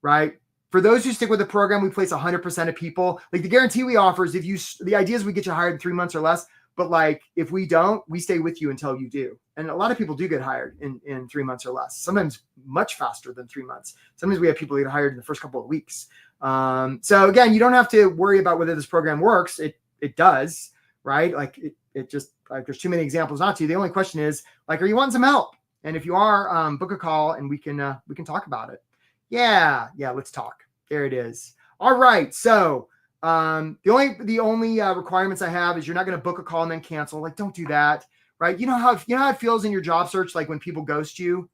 right? For those who stick with the program, we place 100% of people. Like the guarantee we offer is the idea is we get you hired in 3 months or less. But like, if we don't, we stay with you until you do. And a lot of people do get hired in 3 months or less, sometimes much faster than 3 months. Sometimes we have people get hired in the first couple of weeks. So again, you don't have to worry about whether this program works. It does, right? Like it just, like there's too many examples not to. The only question is like, are you wanting some help? And if you are, book a call and we can talk about it. Yeah, let's talk. There it is. All right. So the only requirements I have is you're not going to book a call and then cancel. Like, don't do that, right? You know how it feels in your job search, like when people ghost you.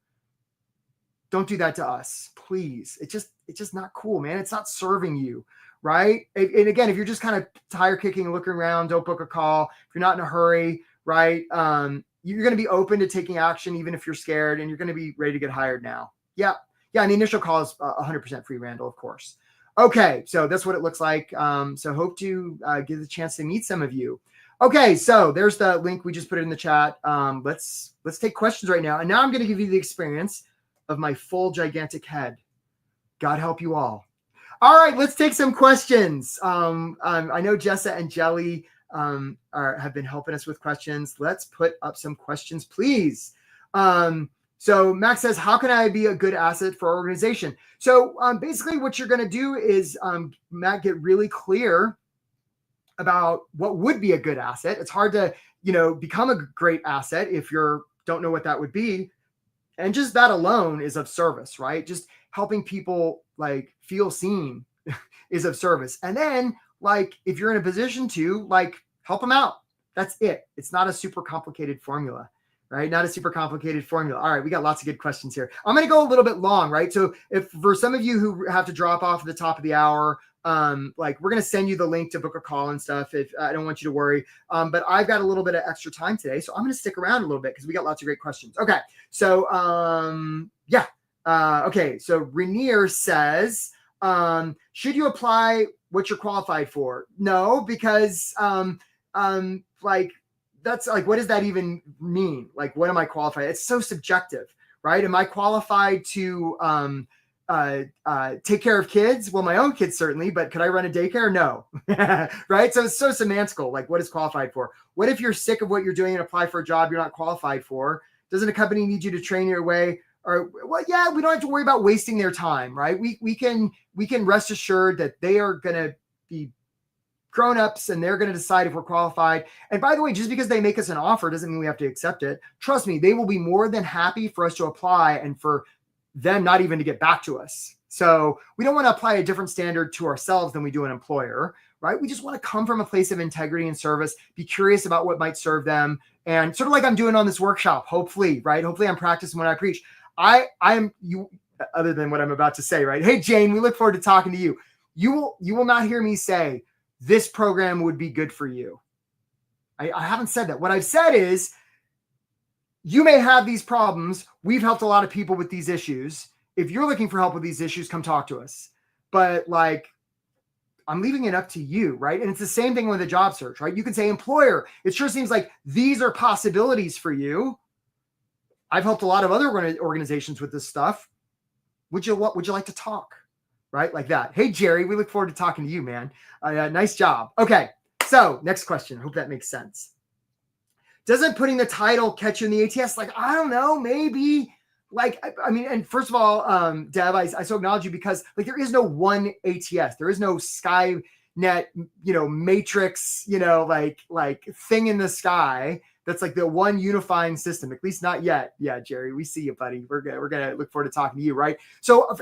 Don't do that to us, please. It's just not cool, man. It's not serving you, right? And again, if you're just kind of tire kicking and looking around, don't book a call. If you're not in a hurry, right? You're going to be open to taking action, even if you're scared, and you're going to be ready to get hired now. Yeah. And the initial call is 100% free, Randall, of course. Okay. So that's what it looks like. So hope to get the chance to meet some of you. Okay. So there's the link. We just put it in the chat. Let's take questions right now. And now I'm going to give you the experience of my full gigantic head. God help you all. All right. Let's take some questions. I know Jessa and Jelly have been helping us with questions. Let's put up some questions, please. So Max says, how can I be a good asset for our organization? So basically what you're going to do is, Matt, get really clear about what would be a good asset. It's hard to, become a great asset if you don't know what that would be. And just that alone is of service, right? Just helping people like feel seen is of service. And then like, if you're in a position to like help them out, that's it. It's not a super complicated formula, right? Not a super complicated formula. All right. We got lots of good questions here. I'm going to go a little bit long, right? So if for some of you who have to drop off at the top of the hour, like we're going to send you the link to book a call and stuff. If I don't want you to worry. But I've got a little bit of extra time today, so I'm going to stick around a little bit because we got lots of great questions. Okay. So, okay. So Rainier says, should you apply what you're qualified for? No, because, like, that's like, what does that even mean? Like, what am I qualified? It's so subjective, right? Am I qualified to, take care of kids? Well, my own kids certainly, but could I run a daycare? No. Right? So it's so semantical. Like, what is qualified for? What if you're sick of what you're doing and apply for a job you're not qualified for? Doesn't a company need you to train your way? Or, well, yeah, we don't have to worry about wasting their time, right? We can rest assured that they are going to be grown-ups and they're going to decide if we're qualified. And by the way, just because they make us an offer doesn't mean we have to accept it. Trust me, they will be more than happy for us to apply and for them not even to get back to us. So we don't want to apply a different standard to ourselves than we do an employer, right? We just want to come from a place of integrity and service, be curious about what might serve them. And sort of like I'm doing on this workshop, hopefully, right? Hopefully I'm practicing when I preach. I'm you, other than what I'm about to say, right? Hey, Jane, we look forward to talking to you. You will not hear me say this program would be good for you. I haven't said that. What I've said is, you may have these problems. We've helped a lot of people with these issues. If you're looking for help with these issues, come talk to us. But like, I'm leaving it up to you, right? And it's the same thing with a job search, right? You can say, employer, it sure seems like these are possibilities for you. I've helped a lot of other organizations with this stuff. Would you like to talk? Right? Like that. Hey, Jerry, we look forward to talking to you, man. Nice job. Okay. So next question. I hope that makes sense. Doesn't putting the title catch you in the ATS? Like, I don't know, maybe. Like, I mean, and first of all, Deb, I so acknowledge you because like there is no one ATS. There is no Skynet, matrix, like thing in the sky that's like the one unifying system, at least not yet. Yeah, Jerry, we see you, buddy. We're gonna look forward to talking to you, right? So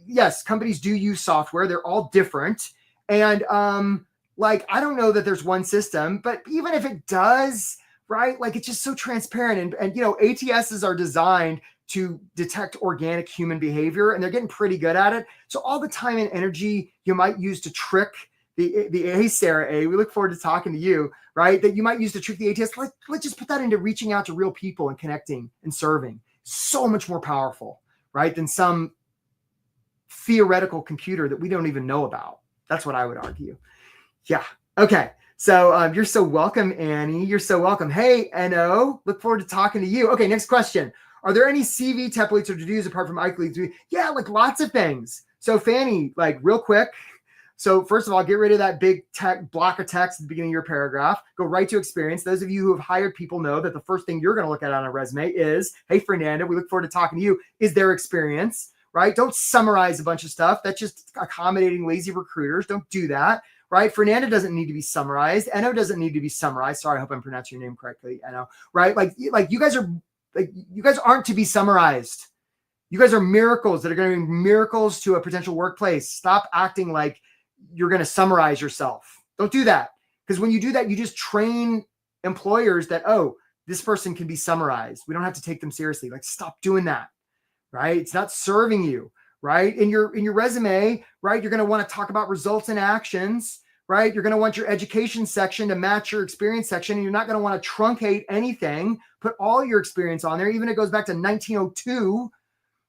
yes, companies do use software. They're all different. And I don't know that there's one system, but even if it does, right? Like it's just so transparent. And ATSs are designed to detect organic human behavior, and they're getting pretty good at it. So all the time and energy you might use to trick hey, Sarah A, we look forward to talking to you, right? That you might use to trick the ATS. Let's just put that into reaching out to real people and connecting and serving. So much more powerful, right? Than some theoretical computer that we don't even know about. That's what I would argue. Yeah. Okay. So you're so welcome, Annie. You're so welcome. Hey, NO, look forward to talking to you. Okay, next question. Are there any CV templates or to-dos apart from iColleague? Yeah, like lots of things. So Fanny, like real quick. So first of all, get rid of that big block of text at the beginning of your paragraph. Go right to experience. Those of you who have hired people know that the first thing you're going to look at on a resume is, hey, Fernanda, we look forward to talking to you. Is their experience, right? Don't summarize a bunch of stuff. That's just accommodating lazy recruiters. Don't do that. Right? Fernanda doesn't need to be summarized. Eno doesn't need to be summarized. Sorry, I hope I'm pronouncing your name correctly, Eno. Right? Like you guys aren't to be summarized. You guys are miracles that are going to be miracles to a potential workplace. Stop acting like you're going to summarize yourself. Don't do that. Because when you do that, you just train employers that, oh, this person can be summarized. We don't have to take them seriously. Like, stop doing that. Right? It's not serving you. Right? In your resume, right? You're going to want to talk about results and actions. Right? You're going to want your education section to match your experience section. And you're not going to want to truncate anything. Put all your experience on there. Even if it goes back to 1902.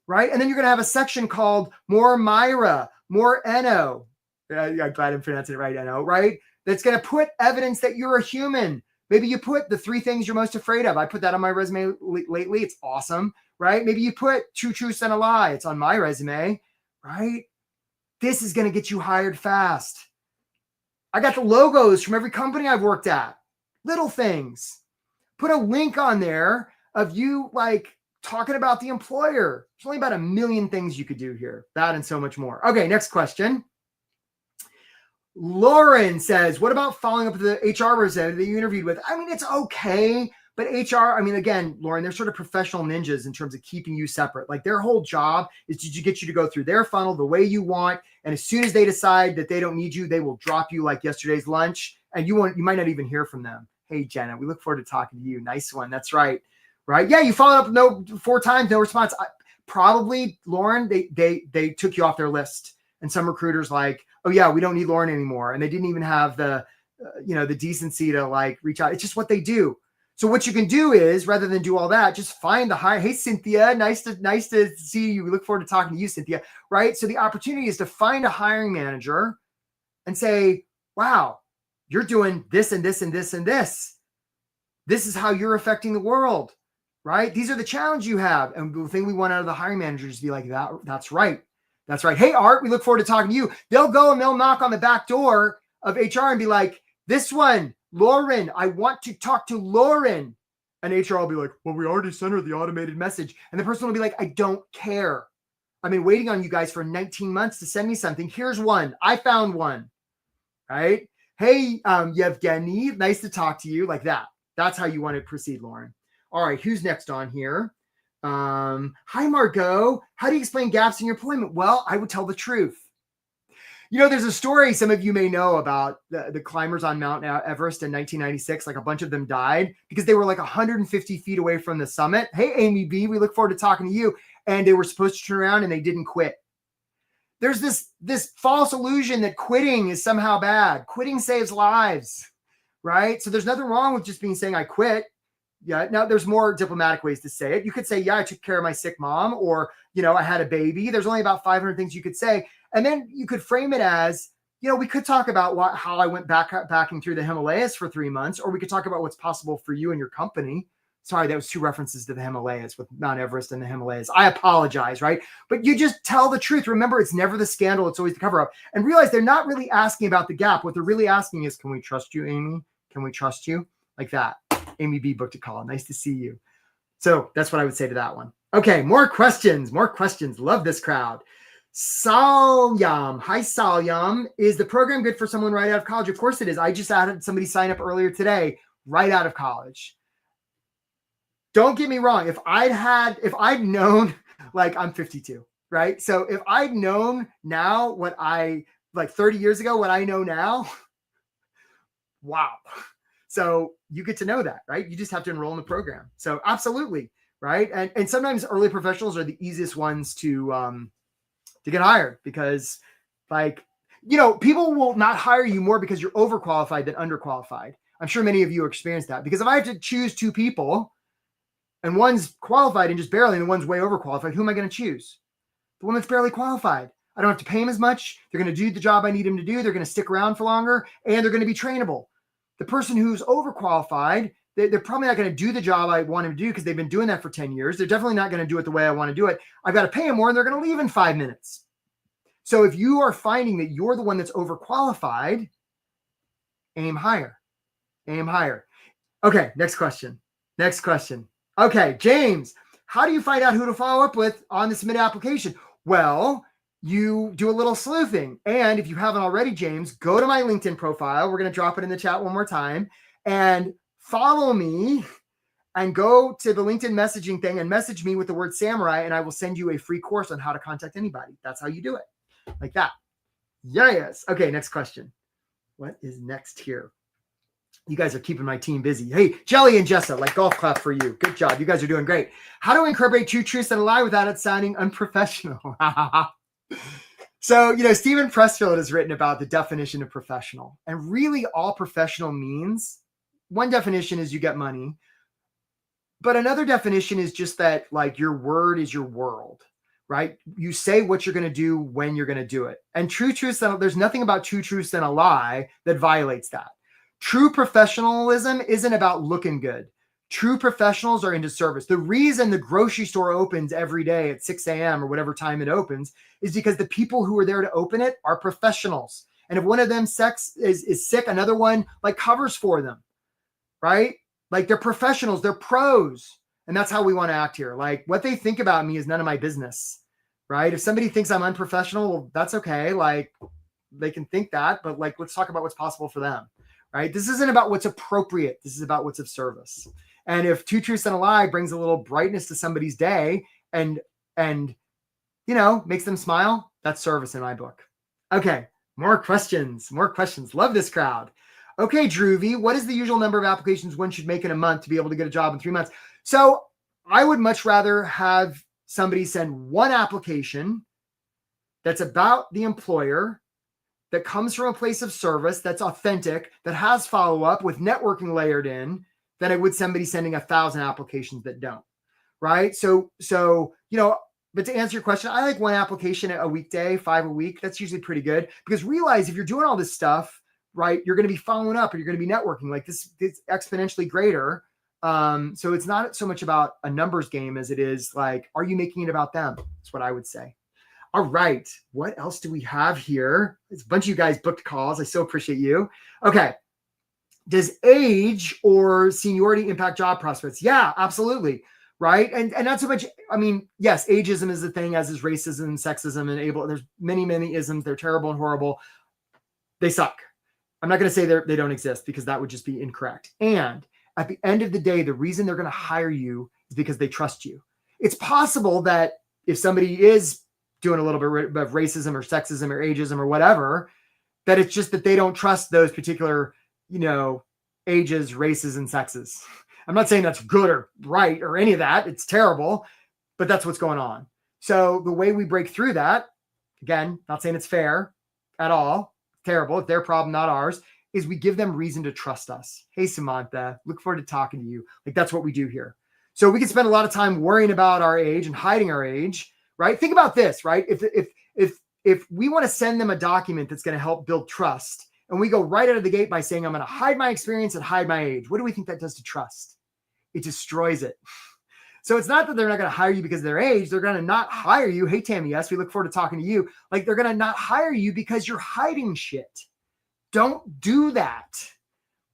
Right? And then you're going to have a section called more Myra, more Eno. I'm glad I'm pronouncing it right, Eno. Right? That's going to put evidence that you're a human. Maybe you put the 3 things you're most afraid of. I put that on my resume lately. It's awesome. Right? Maybe you put 2 truths and a lie. It's on my resume. Right? This is going to get you hired fast. I got the logos from every company I've worked at. Little things. Put a link on there of you like talking about the employer. There's only about 1 million things you could do here. That and so much more. Okay, next question. Lauren says, what about following up with the HR representative that you interviewed with? I mean, it's okay. But HR, I mean, again, Lauren, they're sort of professional ninjas in terms of keeping you separate. Like their whole job is to get you to go through their funnel the way you want. And as soon as they decide that they don't need you, they will drop you like yesterday's lunch. And you might not even hear from them. Hey, Jenna, we look forward to talking to you. Nice one. That's right. Right. Yeah. You followed up 4 times, no response. Probably, Lauren, they took you off their list. And some recruiters like, oh yeah, we don't need Lauren anymore. And they didn't even have the decency to like reach out. It's just what they do. So what you can do is, rather than do all that, just find the hire. Hey, Cynthia, nice to see you. We look forward to talking to you, Cynthia. Right? So the opportunity is to find a hiring manager and say, wow, you're doing this and this and this and this. This is how you're affecting the world. right? These are the challenge you have. And the thing we want out of the hiring managers is to be like, that's right. That's right. Hey, Art, we look forward to talking to you. They'll go and they'll knock on the back door of HR and be like, this one, Lauren, I want to talk to Lauren. And HR will be like, well, we already sent her the automated message. And the person will be like, I don't care. I've been waiting on you guys for 19 months to send me something. Here's one. I found one. Right? Hey, Yevgeny, nice to talk to you. Like that. That's how you want to proceed, Lauren. All right, who's next on here? Hi, Margot. How do you explain gaps in your employment? Well, I would tell the truth. You know, there's a story some of you may know about the climbers on Mount Everest in 1996. Like a bunch of them died because they were like 150 feet away from the summit. Hey, Amy B, we look forward to talking to you. And they were supposed to turn around and they didn't quit. There's this false illusion that quitting is somehow bad. Quitting saves lives, right? So there's nothing wrong with just saying I quit. Yeah. Now there's more diplomatic ways to say it. You could say, yeah, I took care of my sick mom, or, I had a baby. There's only about 500 things you could say. And then you could frame it as, we could talk about how I went backing through the Himalayas for 3 months, or we could talk about what's possible for you and your company. Sorry, that was 2 references to the Himalayas with Mount Everest and the Himalayas. I apologize, right? But you just tell the truth. Remember, it's never the scandal. It's always the cover up. And realize they're not really asking about the gap. What they're really asking is, can we trust you, Amy? Can we trust you? Like that. Amy B booked a call. Nice to see you. So that's what I would say to that one. Okay, more questions. Love this crowd. Salyam. Hi, Salyam. Is the program good for someone right out of college? Of course it is. I just had somebody sign up earlier today, right out of college. Don't get me wrong. If I'd known, like I'm 52, right? So if I'd known now what 30 years ago, what I know now, wow. So you get to know that, right? You just have to enroll in the program. So absolutely, right? And sometimes early professionals are the easiest ones to get hired because people will not hire you more because you're overqualified than underqualified. I'm sure many of you experienced that because if I have to choose 2 people, and one's qualified and just barely, and one's way overqualified, who am I going to choose? The one that's barely qualified. I don't have to pay them as much. They're going to do the job I need them to do. They're going to stick around for longer, and they're going to be trainable. The person who's overqualified, they're probably not going to do the job I want them to do because they've been doing that for 10 years. They're definitely not going to do it the way I want to do it. I've got to pay them more, and they're going to leave in 5 minutes. So if you are finding that you're the one that's overqualified, aim higher. Aim higher. Okay, next question. Okay, James, how do you find out who to follow up with on the submitted application? Well, you do a little sleuthing. And if you haven't already, James, go to my LinkedIn profile. We're going to drop it in the chat one more time and follow me and go to the LinkedIn messaging thing and message me with the word samurai, and I will send you a free course on how to contact anybody. That's how you do it. Like that. Yes. Okay, next question. What is next here? You guys are keeping my team busy. Hey, Jelly and Jessa, like golf clap for you. Good job. You guys are doing great. How do we incorporate 2 truths and a lie without it sounding unprofessional? So, Stephen Pressfield has written about the definition of professional. And really all professional means, one definition is you get money. But another definition is just that your word is your world, right? You say what you're going to do when you're going to do it. And there's nothing about 2 truths and a lie that violates that. True professionalism isn't about looking good. True professionals are into service. The reason the grocery store opens every day at 6 a.m. or whatever time it opens is because the people who are there to open it are professionals. And if one of them is sick, another one covers for them, right? They're professionals, they're pros. And that's how we want to act here. What they think about me is none of my business, right? If somebody thinks I'm unprofessional, well, that's okay. They can think that, but let's talk about what's possible for them. Right? This isn't about what's appropriate. This is about what's of service. And if 2 truths and a lie brings a little brightness to somebody's day and makes them smile, that's service in my book. Okay, more questions. Love this crowd. Okay, Drewvy, what is the usual number of applications one should make in a month to be able to get a job in 3 months? So I would much rather have somebody send 1 application that's about the employer, that comes from a place of service, that's authentic, that has follow-up with networking layered in, than I would somebody sending 1,000 applications that don't, right? So, but to answer your question, I like 1 application a weekday, 5 a week. That's usually pretty good because realize if you're doing all this stuff, right, you're going to be following up and you're going to be networking. This exponentially greater So it's not so much about a numbers game as it is like, are you making it about them? That's what I would say. All right. What else do we have here? It's a bunch of you guys booked calls. I so appreciate you. Okay. Does age or seniority impact job prospects? Yeah, absolutely. Right. And not so much. I mean, yes, ageism is the thing, as is racism, sexism, and there's many isms. They're terrible and horrible. They suck. I'm not going to say they don't exist, because that would just be incorrect. And at the end of the day, the reason they're going to hire you is because they trust you. It's possible that if somebody is doing a little bit of racism or sexism or ageism or whatever, that it's just that they don't trust those particular, ages, races, and sexes. I'm not saying that's good or right or any of that. It's terrible, but that's what's going on. So the way we break through that, again, not saying it's fair at all, terrible, it's their problem, not ours, is we give them reason to trust us. Hey, Samantha, look forward to talking to you. Like, that's what we do here. So we can spend a lot of time worrying about our age and hiding our age, right? Think about this, right? If we want to send them a document that's going to help build trust, and we go right out of the gate by saying, I'm going to hide my experience and hide my age, what do we think that does to trust? It destroys it. So it's not that they're not going to hire you because of their age. They're going to not hire you. Hey, Tammy, yes, we look forward to talking to you. Like, they're going to not hire you because you're hiding shit. Don't do that,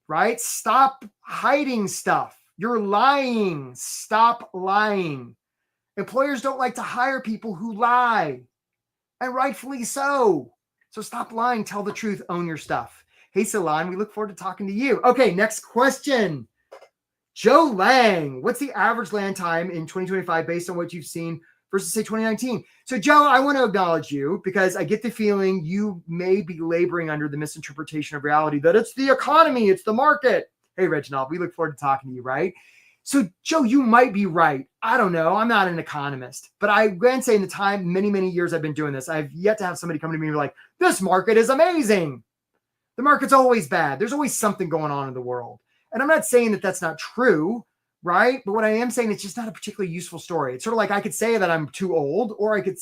right? Stop hiding stuff. You're lying. Stop lying. Employers don't like to hire people who lie, and rightfully so. So stop lying. Tell the truth. Own your stuff. Hey, Salon, we look forward to talking to you. Okay, next question. Joe Lang, what's the average land time in 2025 based on what you've seen versus, say, 2019? So, Joe, I want to acknowledge you, because I get the feeling you may be laboring under the misinterpretation of reality that it's the economy, it's the market. Hey, Reginald, we look forward to talking to you, right? So, Joe, you might be right. I don't know. I'm not an economist, but I can say in the time, many years I've been doing this, I've yet to have somebody come to me and be like, this market is amazing. The market's always bad. There's always something going on in the world. And I'm not saying that that's not true, right? But what I am saying, it's just not a particularly useful story. It's sort of like I could say that I'm too old, or I could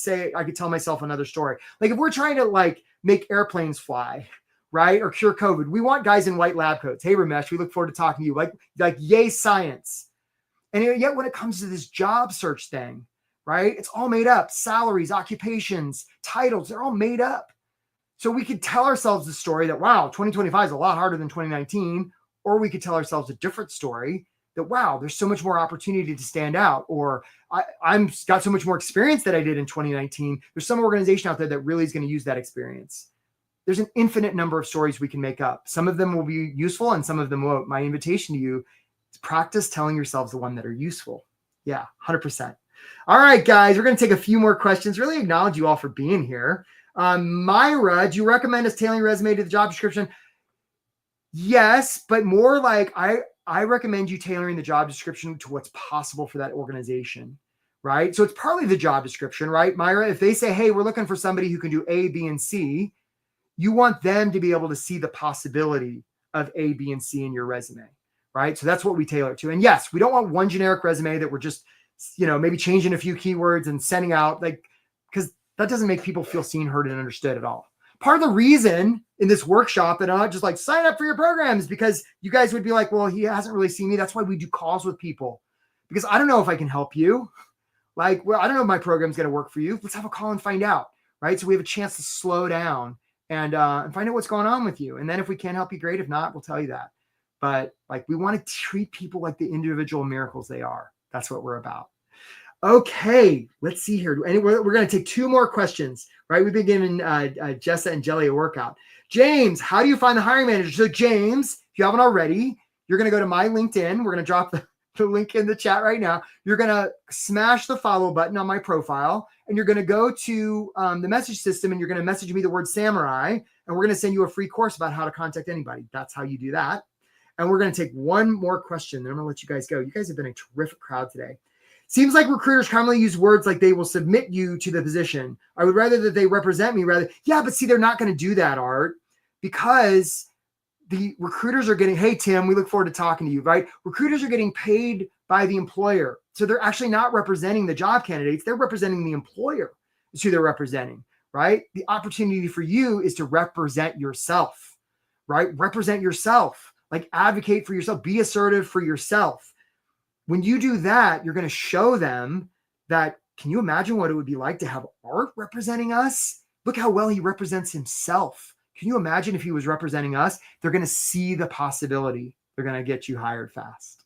tell myself another story. Like, if we're trying to make airplanes fly, right? Or cure COVID, we want guys in white lab coats. Hey, Ramesh, we look forward to talking to you. Like yay, science. And yet when it comes to this job search thing, right? It's all made up. Salaries, occupations, titles, they're all made up. So we could tell ourselves the story that, wow, 2025 is a lot harder than 2019. Or we could tell ourselves a different story that, wow, there's so much more opportunity to stand out. Or I'm got so much more experience that I did in 2019. There's some organization out there that really is going to use that experience. There's an infinite number of stories we can make up. Some of them will be useful and some of them won't. My invitation to you is practice telling yourselves the one that are useful. Yeah, 100%. All right, guys, we're going to take a few more questions. Really acknowledge you all for being here. Myra, do you recommend us tailoring resume to the job description? Yes, but more like I recommend you tailoring the job description to what's possible for that organization, right? So it's partly the job description, right, Myra? If they say, hey, we're looking for somebody who can do A, B, and C, you want them to be able to see the possibility of A, B, and C in your resume, right? So that's what we tailor to. And yes, we don't want one generic resume that we're just, maybe changing a few keywords and sending out, because that doesn't make people feel seen, heard, and understood at all. Part of the reason in this workshop that I'm not just sign up for your program is because you guys would be like, well, he hasn't really seen me. That's why we do calls with people, because I don't know if I can help you. I don't know if my program's going to work for you. Let's have a call and find out, right? So we have a chance to slow down and find out what's going on with you. And then if we can help you, great. If not, we'll tell you that. But we want to treat people like the individual miracles they are. That's what we're about. Okay, let's see here. We're going to take two more questions, right? We've been giving Jessa and Jelly a workout. James, how do you find the hiring manager? So James, if you haven't already, you're going to go to my LinkedIn. We're going to drop the link in the chat right now. You're going to smash the follow button on my profile, and you're going to go to the message system, and you're going to message me the word samurai, and we're going to send you a free course about how to contact anybody. That's how you do that. And we're going to take one more question, then I'm going to let you guys go. You guys have been a terrific crowd today. Seems like recruiters commonly use words like they will submit you to the position. I would rather that they represent me rather. Yeah, but see, they're not going to do that, Art, because the recruiters are getting, hey, Tim, we look forward to talking to you, right? Recruiters are getting paid by the employer. So they're actually not representing the job candidates. They're representing the employer is who they're representing, right? The opportunity for you is to represent yourself, right? Represent yourself, advocate for yourself, be assertive for yourself. when you do that, you're going to show them that, can you imagine what it would be like to have Art representing us? Look how well he represents himself. Can you imagine if he was representing us? They're going to see the possibility. They're going to get you hired fast.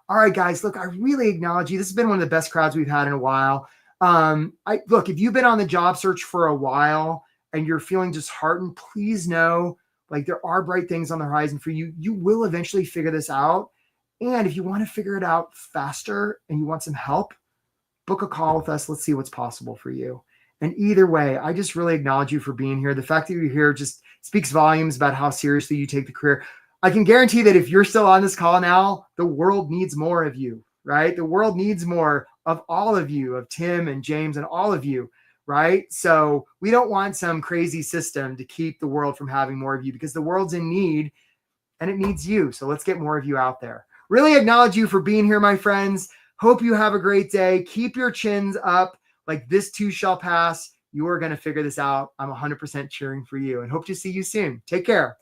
All right, guys, look, I really acknowledge you. This has been one of the best crowds we've had in a while. Look, if you've been on the job search for a while and you're feeling disheartened, please know, like, there are bright things on the horizon for you. You will eventually figure this out. And if you want to figure it out faster and you want some help, book a call with us. Let's see what's possible for you. And either way, I just really acknowledge you for being here. The fact that you're here just speaks volumes about how seriously you take the career. I can guarantee that if you're still on this call now, the world needs more of you, right? The world needs more of all of you, of Tim and James and all of you, right? So we don't want some crazy system to keep the world from having more of you, because the world's in need and it needs you. So let's get more of you out there. Really acknowledge you for being here, my friends. Hope you have a great day. Keep your chins up. Like, this too shall pass. You are going to figure this out. I'm 100% cheering for you and hope to see you soon. Take care.